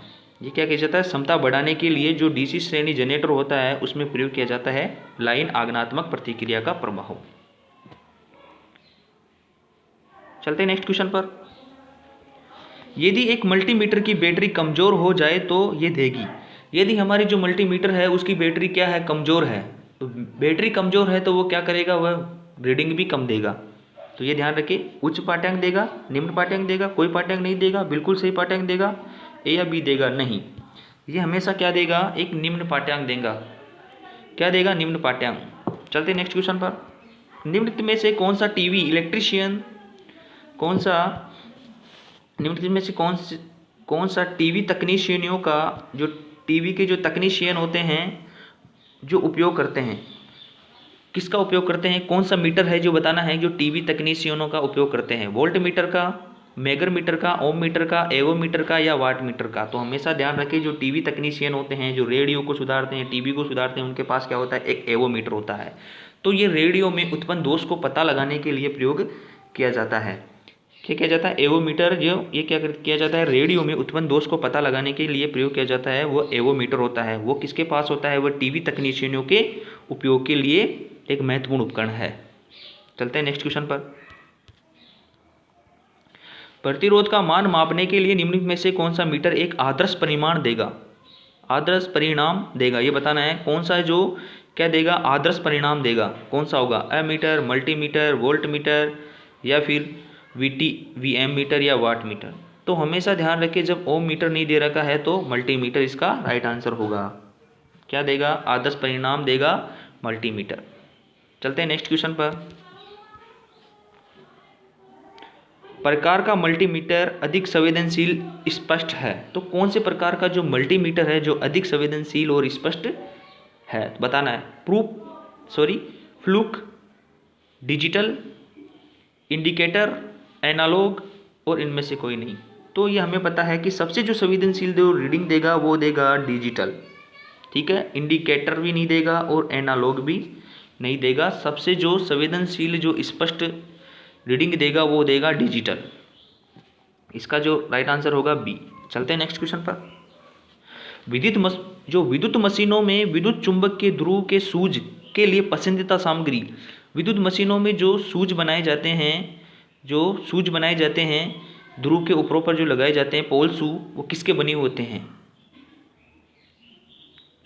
ये क्या किया जाता है? क्षमता बढ़ाने के लिए जो डीसी श्रेणी जनरेटर होता है उसमें प्रयोग किया जाता है लाइन आगमनात्मक प्रतिक्रिया का प्रभाव। चलते हैं नेक्स्ट क्वेश्चन पर। यदि एक मल्टीमीटर की बैटरी कमजोर हो जाए तो ये देगी। यदि हमारी जो मल्टीमीटर है उसकी बैटरी क्या है? कमजोर है। तो बैटरी कमजोर है तो वो क्या करेगा? वह रीडिंग भी कम देगा। तो ये ध्यान रखिए, उच्च पाठ्यांक देगा, निम्न पाठ्यांक देगा, कोई पाठ्यांक नहीं देगा, बिल्कुल सही पाठ्यांक देगा, ए या बी देगा नहीं। ये हमेशा क्या देगा? एक निम्न पाठ्यांक देगा। क्या देगा? निम्न पाठ्यांक। चलते नेक्स्ट क्वेश्चन पर। निम्नलिखित में से कौन सा टीवी इलेक्ट्रीशियन निम्नलिखित में से कौन सा टीवी तकनीशियनों का जो टीवी के जो तकनीशियन होते हैं जो उपयोग करते हैं, किसका उपयोग करते हैं? कौन सा मीटर है जो बताना है जो टीवी तकनीशियनों का उपयोग करते हैं? वोल्ट मीटर का, मेगर मीटर का, ओम मीटर का, एवो मीटर का या वाट मीटर का? तो हमेशा ध्यान रखें जो टीवी तकनीशियन होते हैं, जो रेडियो को सुधारते हैं, टीवी को सुधारते हैं, उनके पास क्या होता है? एक एवो मीटर होता है। तो ये रेडियो में उत्पन्न दोष को पता लगाने के लिए प्रयोग किया जाता है। क्या किया जाता है? एवो मीटर जो ये क्या किया जाता है? रेडियो में उत्पन्न दोष को पता लगाने के लिए प्रयोग किया जाता है, वो एवो मीटर होता है। वो किसके पास होता है? वो टीवी तकनीशियनों के उपयोग के लिए एक महत्वपूर्ण उपकरण है। चलते हैं नेक्स्ट क्वेश्चन पर। प्रतिरोध का मान मापने के लिए निम्नलिखित में से कौन सा मीटर एक आदर्श परिमाण देगा? आदर्श परिणाम देगा। ये बताना है कौन सा है जो क्या देगा? आदर्श परिणाम देगा। कौन सा होगा? एमीटर, मल्टीमीटर, वोल्ट मीटर या फिर वीएम मीटर या वाट मीटर? तो हमेशा ध्यान रखिए जब ओम मीटर नहीं दे रखा है तो मल्टीमीटर इसका राइट आंसर होगा। क्या देगा? आदर्श परिणाम देगा मल्टीमीटर। चलते हैं नेक्स्ट क्वेश्चन पर। प्रकार का मल्टीमीटर अधिक संवेदनशील स्पष्ट है। तो कौन से प्रकार का जो मल्टीमीटर है जो अधिक संवेदनशील और स्पष्ट है बताना है। फ्लूक, डिजिटल, इंडिकेटर, एनालॉग और इनमें से कोई नहीं। तो ये हमें पता है कि सबसे जो संवेदनशील जो रीडिंग देगा वो देगा डिजिटल। ठीक है, इंडिकेटर भी नहीं देगा और एनालॉग भी नहीं देगा। सबसे जो संवेदनशील जो स्पष्ट रीडिंग देगा वो देगा डिजिटल। इसका जो राइट आंसर होगा बी। चलते हैं नेक्स्ट क्वेश्चन पर। विद्युत मशीनों में विद्युत चुंबक के ध्रुव के सूज के लिए पसंदीदा सामग्री। विद्युत मशीनों में जो सूज बनाए जाते हैं ध्रुव के ऊपरों पर जो लगाए जाते हैं पोल शू, वो किसके बने हुए होते हैं?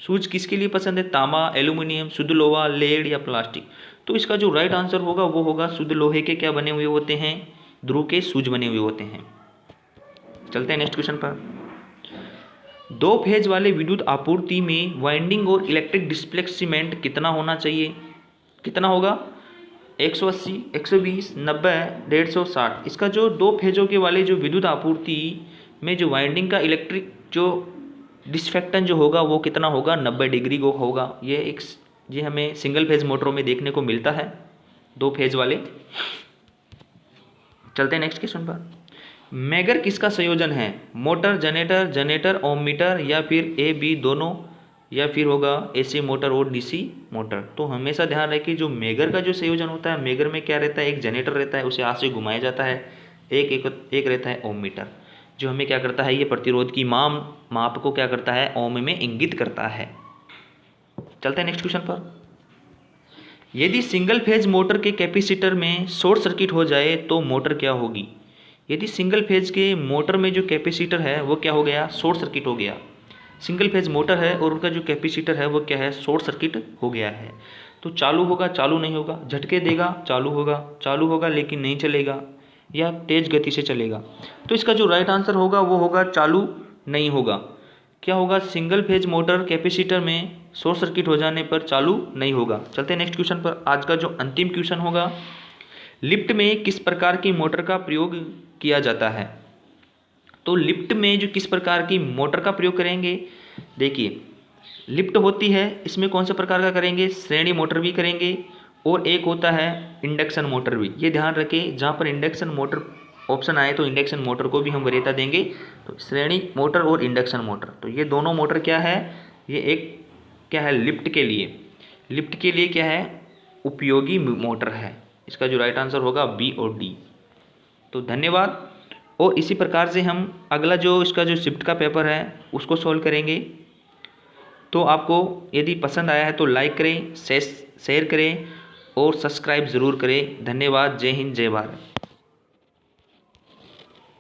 सूज किसके लिए पसंद है? तांबा, एल्यूमिनियम, शुद्ध लोहा, लेड या प्लास्टिक? तो इसका जो राइट आंसर होगा वो होगा शुद्ध लोहे के क्या बने हुए होते हैं? ध्रुव के सूज बने हुए होते हैं। चलते हैं नेक्स्ट क्वेश्चन पर। दो फेज वाले विद्युत आपूर्ति में वाइंडिंग और इलेक्ट्रिक डिस्प्लेसमेंट कितना होना चाहिए? कितना होगा? 180, 120, 90, 150, 60। इसका जो दो फेजों के वाले जो विद्युत आपूर्ति में जो वाइंडिंग का इलेक्ट्रिक जो डिसफेक्टेंस जो होगा वो कितना होगा? 90 डिग्री को होगा। ये हमें सिंगल फेज मोटरों में देखने को मिलता है, दो फेज वाले। चलते हैं नेक्स्ट क्वेश्चन पर। मेगर किसका संयोजन है? मोटर, जनरेटर, ओम मीटर या फिर ए बी दोनों या फिर होगा एसी मोटर और डीसी मोटर? तो हमेशा ध्यान रखिए जो मेगर का जो संयोजन होता है, मेगर में क्या रहता है? एक जनरेटर रहता है, उसे हाथ से घुमाया जाता है। एक रहता है ओम मीटर जो हमें क्या करता है? ये प्रतिरोध की माप को क्या करता है? ओम में इंगित करता है। चलते हैं नेक्स्ट क्वेश्चन पर। यदि सिंगल फेज मोटर के कैपेसिटर में शॉर्ट सर्किट हो जाए तो मोटर क्या होगी? यदि सिंगल फेज के मोटर में जो कैपेसिटर है वो क्या हो गया? शॉर्ट सर्किट हो गया। सिंगल फेज मोटर है और उनका जो कैपेसिटर है वो क्या है? शॉर्ट सर्किट हो गया है। तो चालू होगा, चालू नहीं होगा, झटके देगा, चालू होगा लेकिन नहीं चलेगा या तेज गति से चलेगा। तो इसका जो राइट आंसर होगा वो होगा चालू नहीं होगा। क्या होगा? सिंगल फेज मोटर कैपेसिटर में शॉर्ट सर्किट हो जाने पर चालू नहीं होगा। चलते हैं नेक्स्ट क्वेश्चन पर। आज का जो अंतिम क्वेश्चन होगा, लिफ्ट में किस प्रकार की मोटर का प्रयोग किया जाता है। तो लिफ्ट में जो किस प्रकार की मोटर का प्रयोग करेंगे, देखिए लिफ्ट होती है, इसमें कौन सा प्रकार का करेंगे, श्रेणी मोटर भी करेंगे और एक होता है इंडक्शन मोटर भी। ये ध्यान रखें, जहाँ पर इंडक्शन मोटर ऑप्शन आए तो इंडक्शन मोटर को भी हम वरीयता देंगे। तो श्रेणी मोटर और इंडक्शन मोटर, तो ये दोनों मोटर क्या है, ये एक क्या है, लिफ्ट के लिए क्या है, उपयोगी मोटर है। इसका जो राइट आंसर होगा बी और डी। तो धन्यवाद। और इसी प्रकार से हम अगला जो इसका जो शिफ्ट का पेपर है उसको सॉल्व करेंगे। तो आपको यदि पसंद आया है तो लाइक करें, शेयर करें और सब्सक्राइब ज़रूर करें। धन्यवाद। जय हिंद, जय भारत।